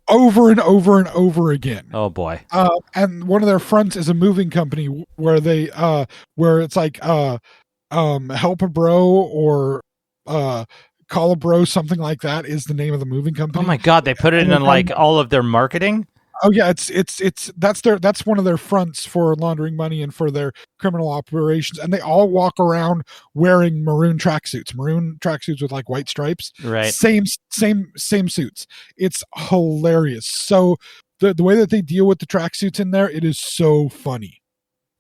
over and over and over again. Oh boy. And one of their fronts is a moving company where they where it's like help a bro or call a bro, something like that is the name of the moving company. Oh my god, they put it in like all of their marketing? Oh yeah, that's one of their fronts for laundering money and for their criminal operations, and they all walk around wearing maroon tracksuits with like white stripes. Right. Same suits. It's hilarious. So the way that they deal with the tracksuits in there, it is so funny.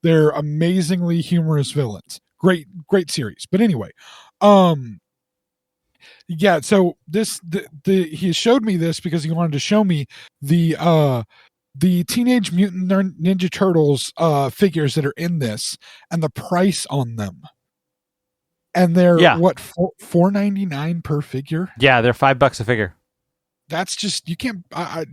They're amazingly humorous villains. Great series. But anyway, yeah, so he showed me this because he wanted to show me the Teenage Mutant Ninja Turtles figures that are in this and the price on them. And they're what, $4.99 per figure? Yeah, they're $5 a figure. That's just, you can't,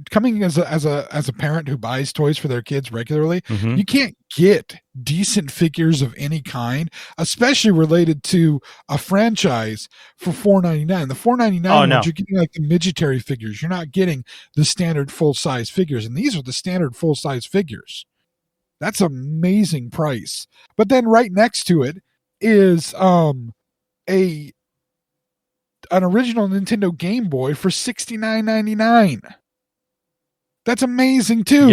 coming as a parent who buys toys for their kids regularly, you can't get decent figures of any kind, especially related to a franchise for $4.99. The $4.99 ones, you're getting like the midgetary figures. You're not getting the standard full-size figures, and these are the standard full-size figures. That's an amazing price. But then right next to it is an original Nintendo Game Boy for $69.99. That's amazing too.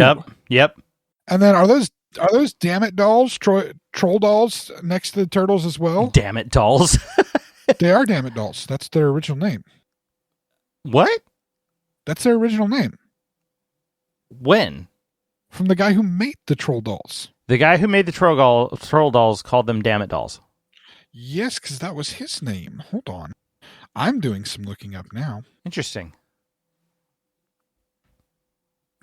Yep. And then are those Damn It dolls, troll dolls next to the turtles as well? Damn It dolls. They are Damn It dolls. That's their original name. What? That's their original name. When? From the guy who made the troll dolls. The guy who made the troll dolls called them Damn It dolls. Yes, because that was his name. Hold on. I'm doing some looking up now. Interesting.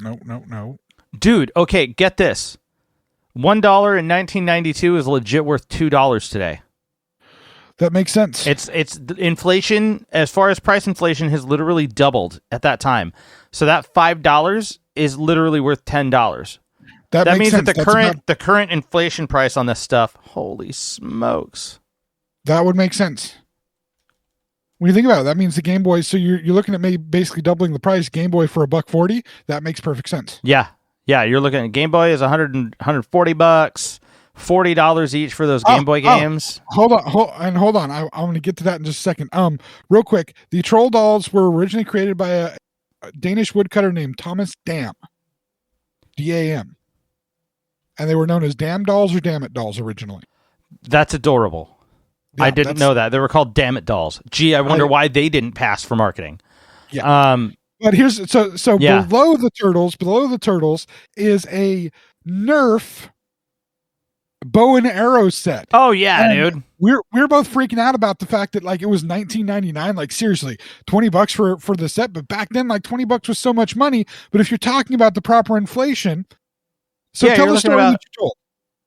No. Dude, okay, get this. $1 in 1992 is legit worth $2 today. That makes sense. It's inflation, as far as price inflation, has literally doubled at that time. So that $5 is literally worth $10. That makes means sense. that the current inflation price on this stuff, holy smokes. That would make sense. When you think about it, that means the Game Boy. So you're looking at maybe basically doubling the price. Game Boy for $140. That makes perfect sense. Yeah. You're looking at Game Boy is $140, $40 each for those Game Boy games. Hold on. I'm going to get to that in just a second. Real quick, the Troll dolls were originally created by a Danish woodcutter named Thomas Dam, D-A-M, and they were known as Dam dolls or Dammit dolls originally. That's adorable. Yeah, I didn't know that. They were called Dammit dolls. Gee, I wonder why they didn't pass for marketing. Yeah. But here's so yeah. Below the turtles is a Nerf bow and arrow set. Oh yeah, and dude. We're both freaking out about the fact that like it was $19.99. Like seriously, $20 for the set. But back then, like $20 was so much money. But if you're talking about the proper inflation, tell the story that you told.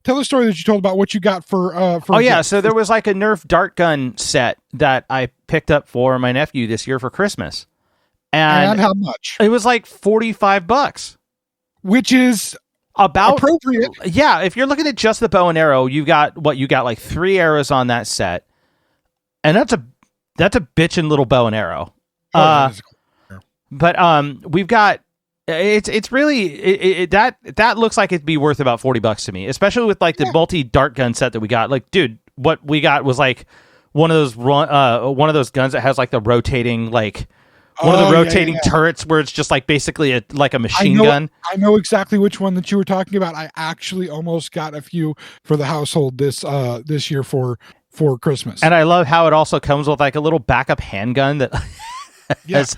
Tell the story that you told about what you got for. Oh yeah, so there was like a Nerf dart gun set that I picked up for my nephew this year for Christmas, and how much? It was like $45, which is about appropriate. Yeah, if you're looking at just the bow and arrow, you got like 3 arrows on that set, and that's a bitchin' little bow and arrow. But we've got. It's really that looks like it'd be worth about $40 to me, especially with like the multi dart gun set that we got. Like, dude, what we got was like one of those guns that has like the rotating turrets where it's just like basically a machine gun. I know exactly which one that you were talking about. I actually almost got a few for the household this year for Christmas. And I love how it also comes with like a little backup handgun that. Has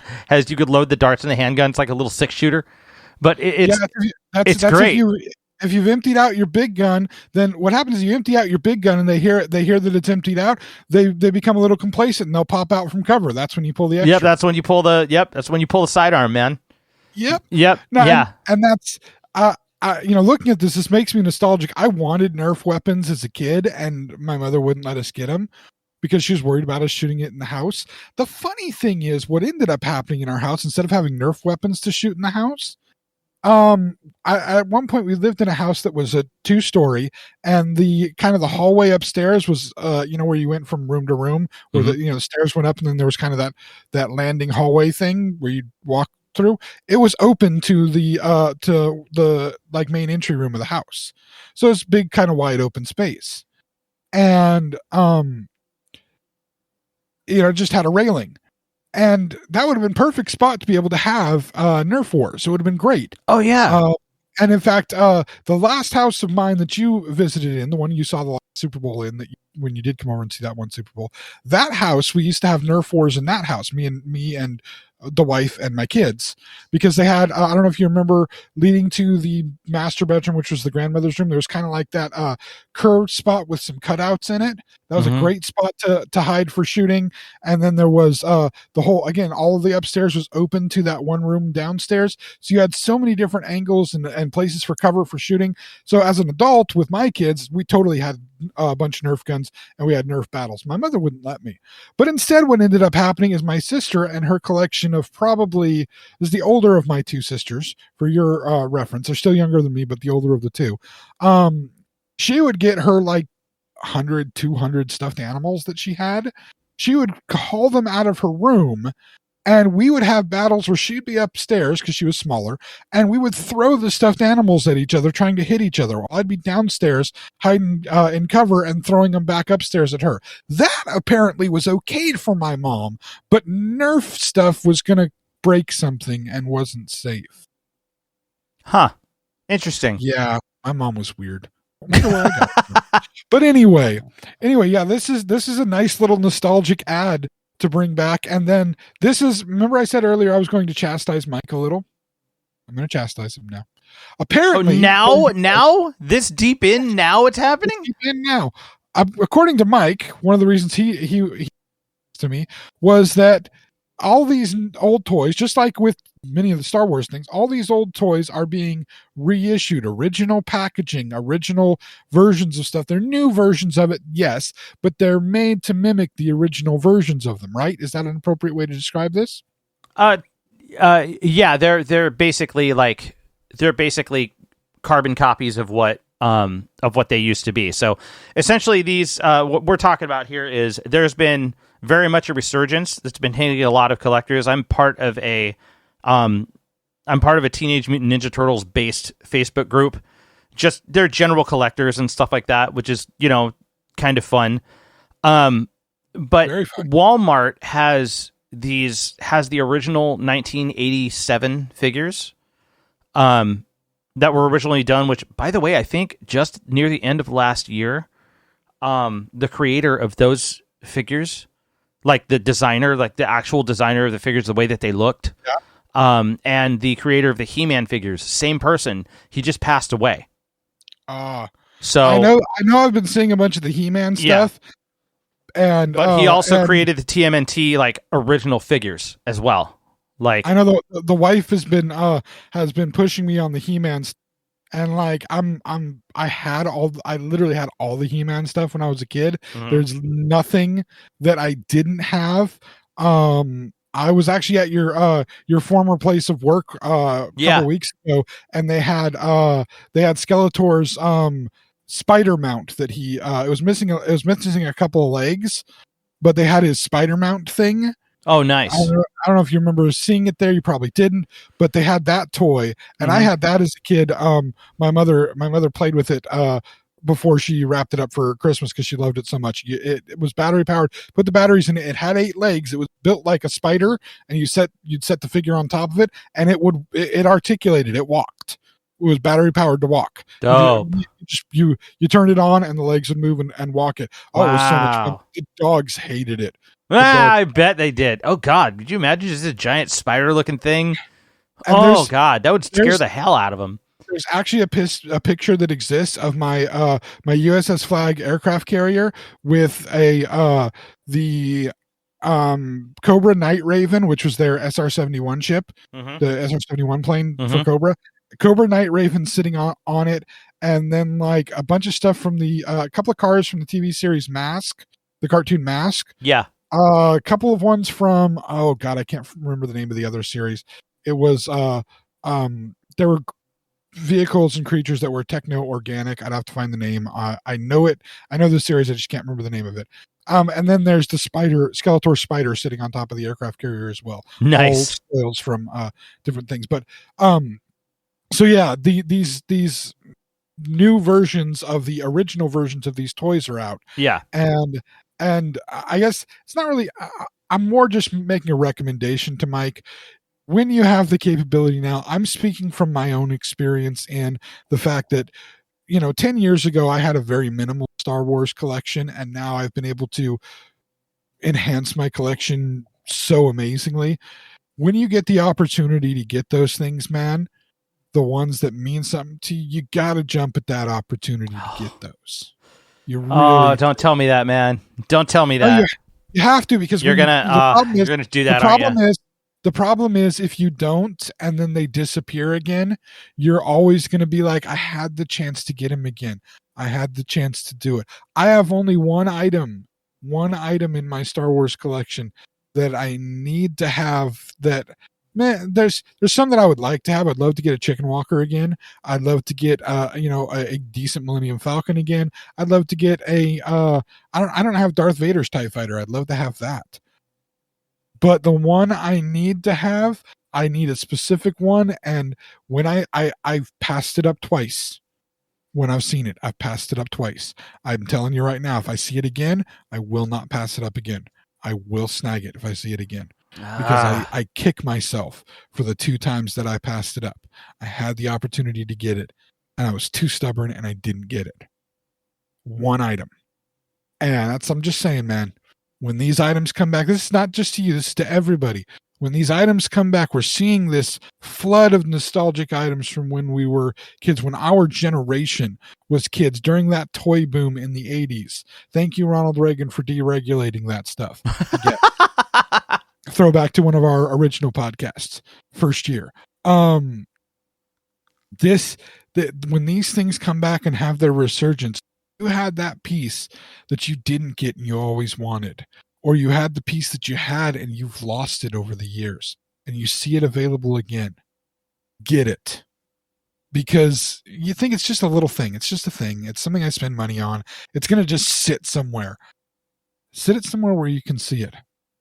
you could load the darts in the handgun. It's like a little 6-shooter, but it's great. If you've emptied out your big gun, then what happens is you empty out your big gun and they hear that it's emptied out. They become a little complacent and they'll pop out from cover. That's when you pull the extra. Yep, that's when you pull the sidearm, man. Yep. No, yeah. And that's looking at this makes me nostalgic. I wanted Nerf weapons as a kid, and my mother wouldn't let us get them because she was worried about us shooting it in the house. The funny thing is, what ended up happening in our house, instead of having Nerf weapons to shoot in the house, at one point we lived in a house that was a 2-story, and the kind of the hallway upstairs was, where you went from room to room, where the stairs went up, and then there was kind of that landing hallway thing where you'd walk through. It was open to the like main entry room of the house, so it's big, kind of wide open space, and just had a railing. And that would have been perfect spot to be able to have Nerf Wars. It would have been great. Oh, yeah. And in fact, the last house of mine that you visited in, the one you saw the last Super Bowl in, when you did come over and see that one Super Bowl, that house, we used to have Nerf Wars in that house, me and the wife and my kids, because they had, I don't know if you remember, leading to the master bedroom, which was the grandmother's room, there was kind of like that curved spot with some cutouts in it. That was a great spot to hide for shooting. And then there was the whole, again, all of the upstairs was open to that one room downstairs. So you had so many different angles and places for cover for shooting. So as an adult with my kids, we totally had a bunch of Nerf guns and we had Nerf battles. My mother wouldn't let me. But instead, what ended up happening is my sister and her collection of probably, is the older of my two sisters, for your reference. They're still younger than me, but the older of the two. She would get her like 100, 200 stuffed animals that she had. She would haul them out of her room, and we would have battles where she'd be upstairs because she was smaller, and we would throw the stuffed animals at each other, trying to hit each other, while I'd be downstairs hiding in cover and throwing them back upstairs at her. That apparently was okayed for my mom, but Nerf stuff was going to break something and wasn't safe. Huh. Interesting. Yeah, my mom was weird. I wonder where I got it from. But anyway, yeah, this is a nice little nostalgic ad to bring back. And then remember I said earlier I was going to chastise Mike a little? I'm going to chastise him now. Apparently. Now? This deep in now it's happening? Deep in now. According to Mike, one of the reasons he to me was that all these old toys, just like with many of the Star Wars things, all these old toys are being reissued, original packaging, original versions of stuff. They're new versions of it, yes, but they're made to mimic the original versions of them, right? Is that an appropriate way to describe this? Yeah, they're basically carbon copies of what they used to be. So essentially, these what we're talking about here is there's been very much a resurgence that's been hitting a lot of collectors. I'm part of a Teenage Mutant Ninja Turtles based Facebook group. Just they're general collectors and stuff like that, which is, kind of fun. But fun. Walmart has the original 1987 figures that were originally done, which, by the way, I think just near the end of last year, the creator of those figures, like the designer, like the actual designer of the figures, the way that they looked, and the creator of the He-Man figures, same person, he just passed away. So I know I've been seeing a bunch of the He-Man stuff. But he also created the TMNT original figures as well. Like, I know the wife has been pushing me on the He-Man and I literally had all the He-Man stuff when I was a kid. Mm-hmm. There's nothing that I didn't have. I was actually at your former place of work a couple weeks ago, and they had Skeletor's spider mount that he it was missing a couple of legs, but they had his spider mount thing. Oh, nice. I don't know if you remember seeing it there. You probably didn't, but they had that toy, and I had that as a kid. My mother played with it before she wrapped it up for Christmas because she loved it so much. It was battery powered. Put the batteries in it. It had 8 legs. It was built like a spider, and you'd set the figure on top of it, and it articulated. It walked. It was battery powered to walk. Dope. You turned it on, and the legs would move and walk it. Oh, wow. It was so much fun. The dogs hated it. I bet they did. Oh God, could you imagine just a giant spider-looking thing? Oh God, that would scare the hell out of them. There's actually a picture that exists of my USS Flag aircraft carrier with the Cobra Night Raven, which was their SR-71 ship, the SR-71 plane for Cobra Night Raven sitting on it, and then a bunch of stuff from the a couple of cars from the TV series Mask, the cartoon Mask. Yeah. A couple of ones from I can't remember the name of the other series. It was there were vehicles and creatures that were techno-organic. I'd have to find the name. I know the series, I just can't remember the name of it. And then there's the Skeletor spider sitting on top of the aircraft carrier as well. Nice. All spoils from different things. But so yeah, these new versions of the original versions of these toys are out. Yeah. And I guess it's not really, I'm more just making a recommendation to Mike. When you have the capability now, I'm speaking from my own experience and the fact that, 10 years ago, I had a very minimal Star Wars collection, and now I've been able to enhance my collection so amazingly. When you get the opportunity to get those things, man, the ones that mean something to you, you got to jump at that opportunity to get those. You really don't tell me that, man. Don't tell me that. You have to, because you're gonna do that. The problem is if you don't, and then they disappear again, you're always going to be like, I had the chance to get him again. I had the chance to do it. I have only one item in my Star Wars collection that I need to have. That, man, there's some that I would like to have. I'd love to get a Chicken Walker again. I'd love to get a decent Millennium Falcon again. I'd love to get I don't have Darth Vader's TIE Fighter. I'd love to have that. But the one I need to have, I need a specific one, and when I've passed it up twice. When I've seen it, I've passed it up twice. I'm telling you right now, if I see it again, I will not pass it up again. I will snag it if I see it again. Because I kick myself for the 2 times that I passed it up. I had the opportunity to get it, and I was too stubborn, and I didn't get it. One item. And I'm just saying, man, when these items come back, this is not just to you, this is to everybody. When these items come back, we're seeing this flood of nostalgic items from when we were kids, when our generation was kids, during that toy boom in the 80s. Thank you, Ronald Reagan, for deregulating that stuff. throwback to one of our original podcasts, first year. When these things come back and have their resurgence, you had that piece that you didn't get and you always wanted, or you had the piece that you had and you've lost it over the years, and you see it available again. Get it. Because you think it's just a little thing. It's just a thing. It's something I spend money on. It's going to just sit somewhere. Sit it somewhere where you can see it.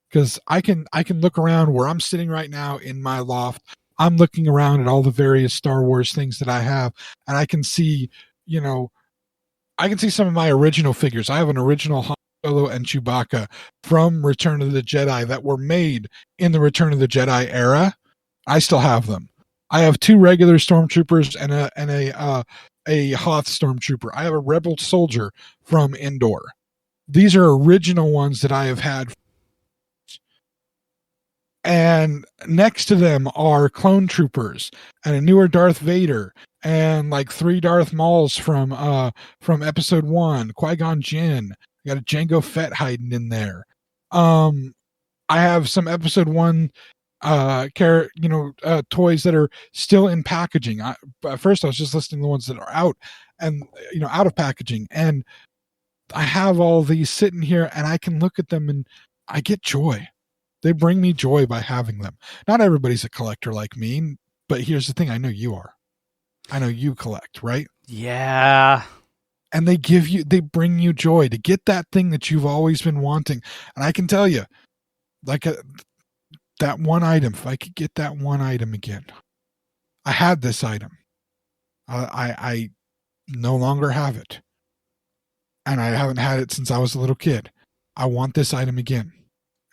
Because I can look around where I'm sitting right now in my loft. I'm looking around at all the various Star Wars things that I have, and I can see, I can see some of my original figures. I have an original Han Solo and Chewbacca from Return of the Jedi that were made in the Return of the Jedi era. I still have them. I have 2 regular stormtroopers and a Hoth stormtrooper. I have a rebel soldier from Endor. These are original ones that I have had. And next to them are clone troopers and a newer Darth Vader and like 3 Darth Mauls from Episode 1, Qui-Gon Jinn. I got a Jango Fett hiding in there. I have some Episode 1 toys that are still in packaging. At first I was just listing the ones that are out and out of packaging, and I have all these sitting here and I can look at them and I get joy. They bring me joy by having them. Not everybody's a collector like me, but here's the thing. I know you are. I know you collect, right? Yeah. And they bring you joy to get that thing that you've always been wanting. And I can tell you, that one item, if I could get that one item again. I had this item. I no longer have it. And I haven't had it since I was a little kid. I want this item again.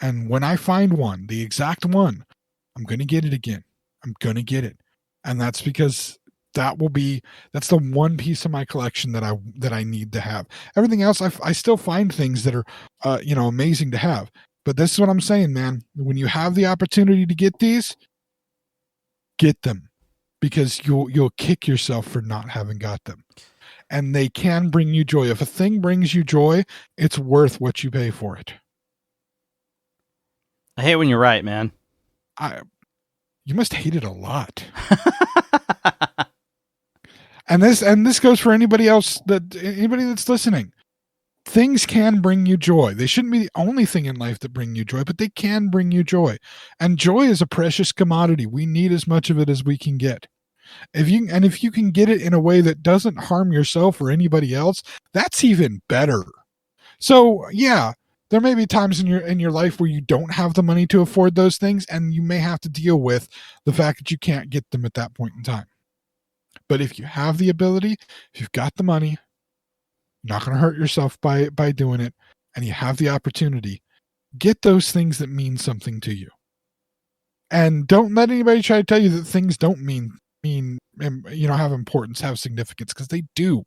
And when I find one, the exact one, I'm going to get it again. I'm going to get it. And that's because that's the one piece of my collection that I need to have. Everything else, I still find things that are, amazing to have. But this is what I'm saying, man. When you have the opportunity to get these, get them, because you'll kick yourself for not having got them. And they can bring you joy. If a thing brings you joy, it's worth what you pay for it. I hate when you're right, man. You must hate it a lot. And this goes for anybody that's listening. Things can bring you joy. They shouldn't be the only thing in life that bring you joy, but they can bring you joy. And joy is a precious commodity. We need as much of it as we can get. If you can get it in a way that doesn't harm yourself or anybody else, that's even better. So yeah, there may be times in your life where you don't have the money to afford those things, and you may have to deal with the fact that you can't get them at that point in time. But if you have the ability, if you've got the money, you're not going to hurt yourself by doing it, and you have the opportunity, get those things that mean something to you. And don't let anybody try to tell you that things don't mean have importance, have significance, because they do.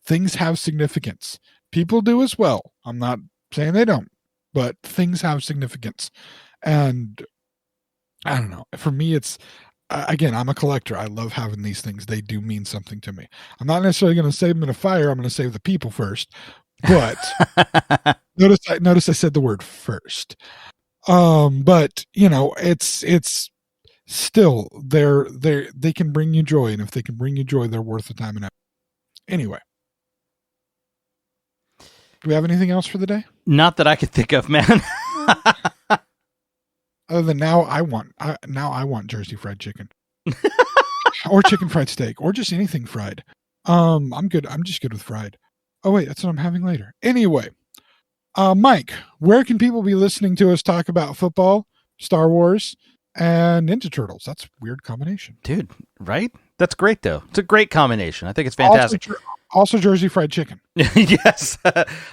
Things have significance. People do as well. I'm not saying they don't, but things have significance. And I don't know. For me, it's, again, I'm a collector. I love having these things. They do mean something to me. I'm not necessarily going to save them in a fire. I'm going to save the people first. But notice I said the word first. But it's still they can bring you joy, and if they can bring you joy, they're worth the time and effort. Anyway. Do we have anything else for the day? Not that I could think of, man. Other than now I want Jersey fried chicken. Or chicken fried steak, or just anything fried. I'm good. I'm just good with fried. Oh wait, that's what I'm having later. Anyway, Mike, where can people be listening to us talk about football, Star Wars, and Ninja Turtles? That's a weird combination. Dude, right? That's great though. It's a great combination. I think it's fantastic. Also Jersey fried chicken. Yes.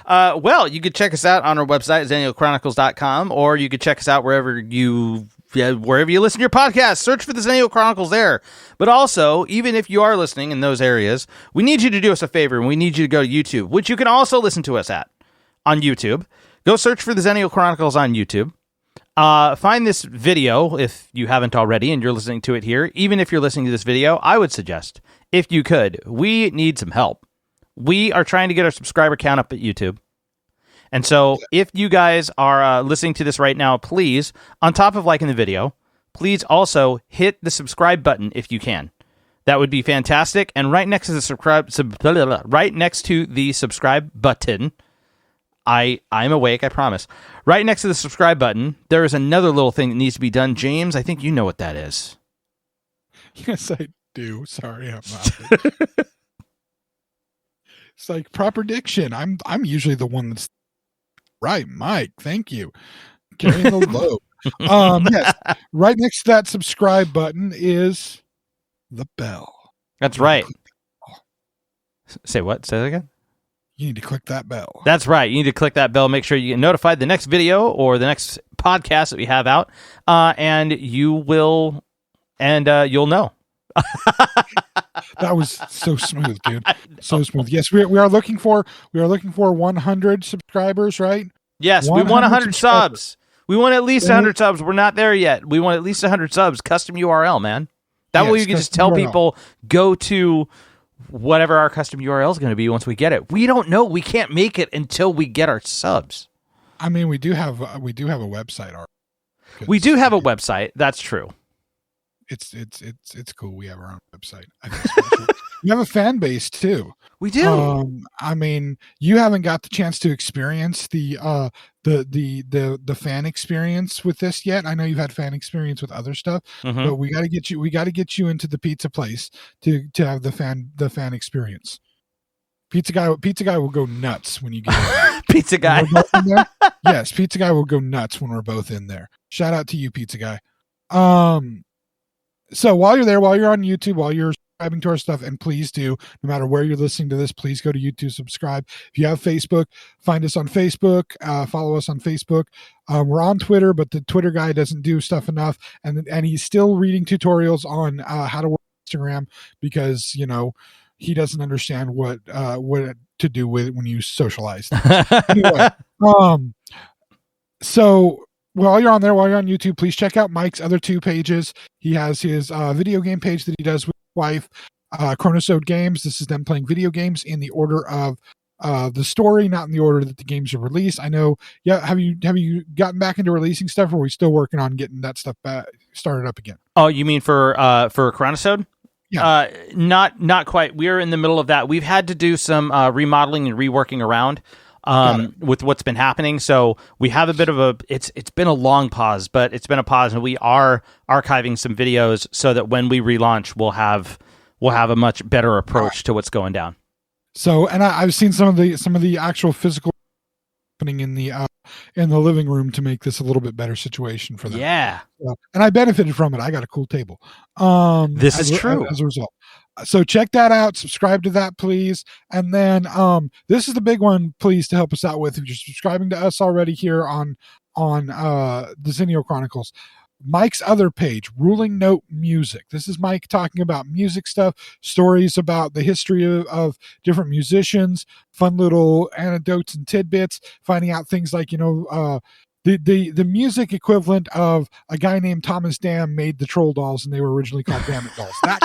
Well, you could check us out on our website, XennialChronicles.com, or you could check us out wherever you listen to your podcast. Search for the Xennial Chronicles there. But also, even if you are listening in those areas, we need you to do us a favor, and we need you to go to YouTube, which you can also listen to us at on YouTube. Go search for the Xennial Chronicles on YouTube. Find this video if you haven't already and you're listening to it here. Even if you're listening to this video, I would suggest, if you could, we need some help. We are trying to get our subscriber count up at YouTube. And so if you guys are listening to this right now, please, on top of liking the video, please also hit the subscribe button if you can. That would be fantastic. And right next to the subscribe button, I'm awake, I promise. Right next to the subscribe button, there is another little thing that needs to be done. James, I think you know what that is. Yes, I do. Sorry, I'm not. It's like proper diction. I'm usually the one that's right, Mike. Thank you. Carrying the load. Yes. Right next to that subscribe button is the bell. That's right. Say what? Say that again? You need to click that bell. That's right. You need to click that bell. Make sure you get notified the next video or the next podcast that we have out, and you'll know. That was so smooth, dude. So smooth. Yes, we are looking for 100 subscribers, right? Yes, we want 100 subs. We want at least 100 subs. We're not there yet. We want at least 100 subs. Custom URL, man. That way you can just tell people, go to whatever our custom URL is going to be once we get it. We don't know. We can't make it until we get our subs. I mean, we do have a website. We do have a website. That's true. It's cool. We have our own website. I think it's cool. We have a fan base too. We do. I mean, you haven't got the chance to experience the fan experience with this yet. I know you've had fan experience with other stuff, but we got to get you into the pizza place to have the fan experience. Pizza guy will go nuts when you get there. Pizza guy. Yes, pizza guy will go nuts when we're both in there. Shout out to you, pizza guy. So while you're there, while you're on YouTube, while you're subscribing to our stuff, and please do, no matter where you're listening to this, please go to YouTube, subscribe. If you have Facebook, find us on Facebook, follow us on Facebook. We're on Twitter, but the Twitter guy doesn't do stuff enough, and he's still reading tutorials on how to work Instagram because, you know, he doesn't understand what to do with it when you socialize. Anyway, so while you're on there, while you're on YouTube, please check out Mike's other two pages. He has his video game page that he does with his wife, Chronicles Games. This is them playing video games in the order of the story, not in the order that the games are released. I know. Yeah, have you gotten back into releasing stuff, or are we still working on getting that stuff back started up again? Oh, you mean for Chronicles? Yeah. Not quite. We're in the middle of that. We've had to do some remodeling and reworking around with what's been happening. So we have a bit of it's been a long pause, but it's been a pause, and we are archiving some videos so that when we relaunch, we'll have a much better approach to what's going down. So, and I've seen some of the actual physical happening in the living room to make this a little bit better situation for them. Yeah. And I benefited from it. I got a cool table. This is true. As a result. So check that out. Subscribe to that, please. And then this is the big one, please, to help us out with. If you're subscribing to us already here on the Xennial Chronicles, Mike's other page, Ruling Note Music. This is Mike talking about music stuff, stories about the history of different musicians, fun little anecdotes and tidbits, finding out things like, you know, the music equivalent of a guy named Thomas Dam made the troll dolls, and they were originally called Damn It dolls. That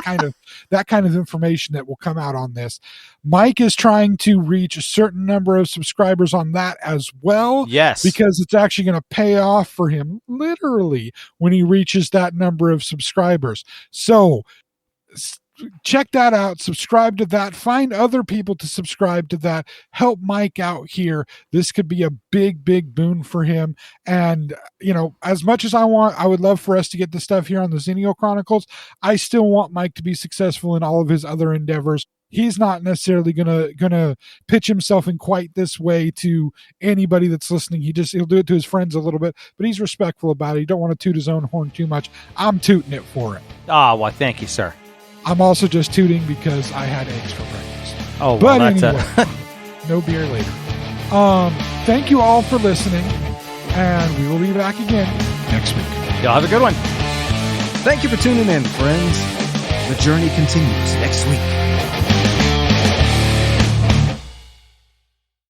kind of information that will come out on this. Mike is trying to reach a certain number of subscribers on that as well. Yes, because it's actually going to pay off for him literally when he reaches that number of subscribers. So check that out, subscribe to that, find other people to subscribe to that, help Mike out here. This could be a big boon for him. And, you know, as much as I would love for us to get the stuff here on the Xennial Chronicles, I still want Mike to be successful in all of his other endeavors. He's not necessarily gonna pitch himself in quite this way to anybody that's listening. He'll do it to his friends a little bit, but he's respectful about it. He don't want to toot his own horn too much. I'm tooting it for him. Oh, well, thank you, sir. I'm also just tooting because I had eggs for breakfast. Oh, well, but that's anyway, no beer later. Thank you all for listening, and we will be back again next week. Y'all have a good one. Thank you for tuning in, friends. The journey continues next week.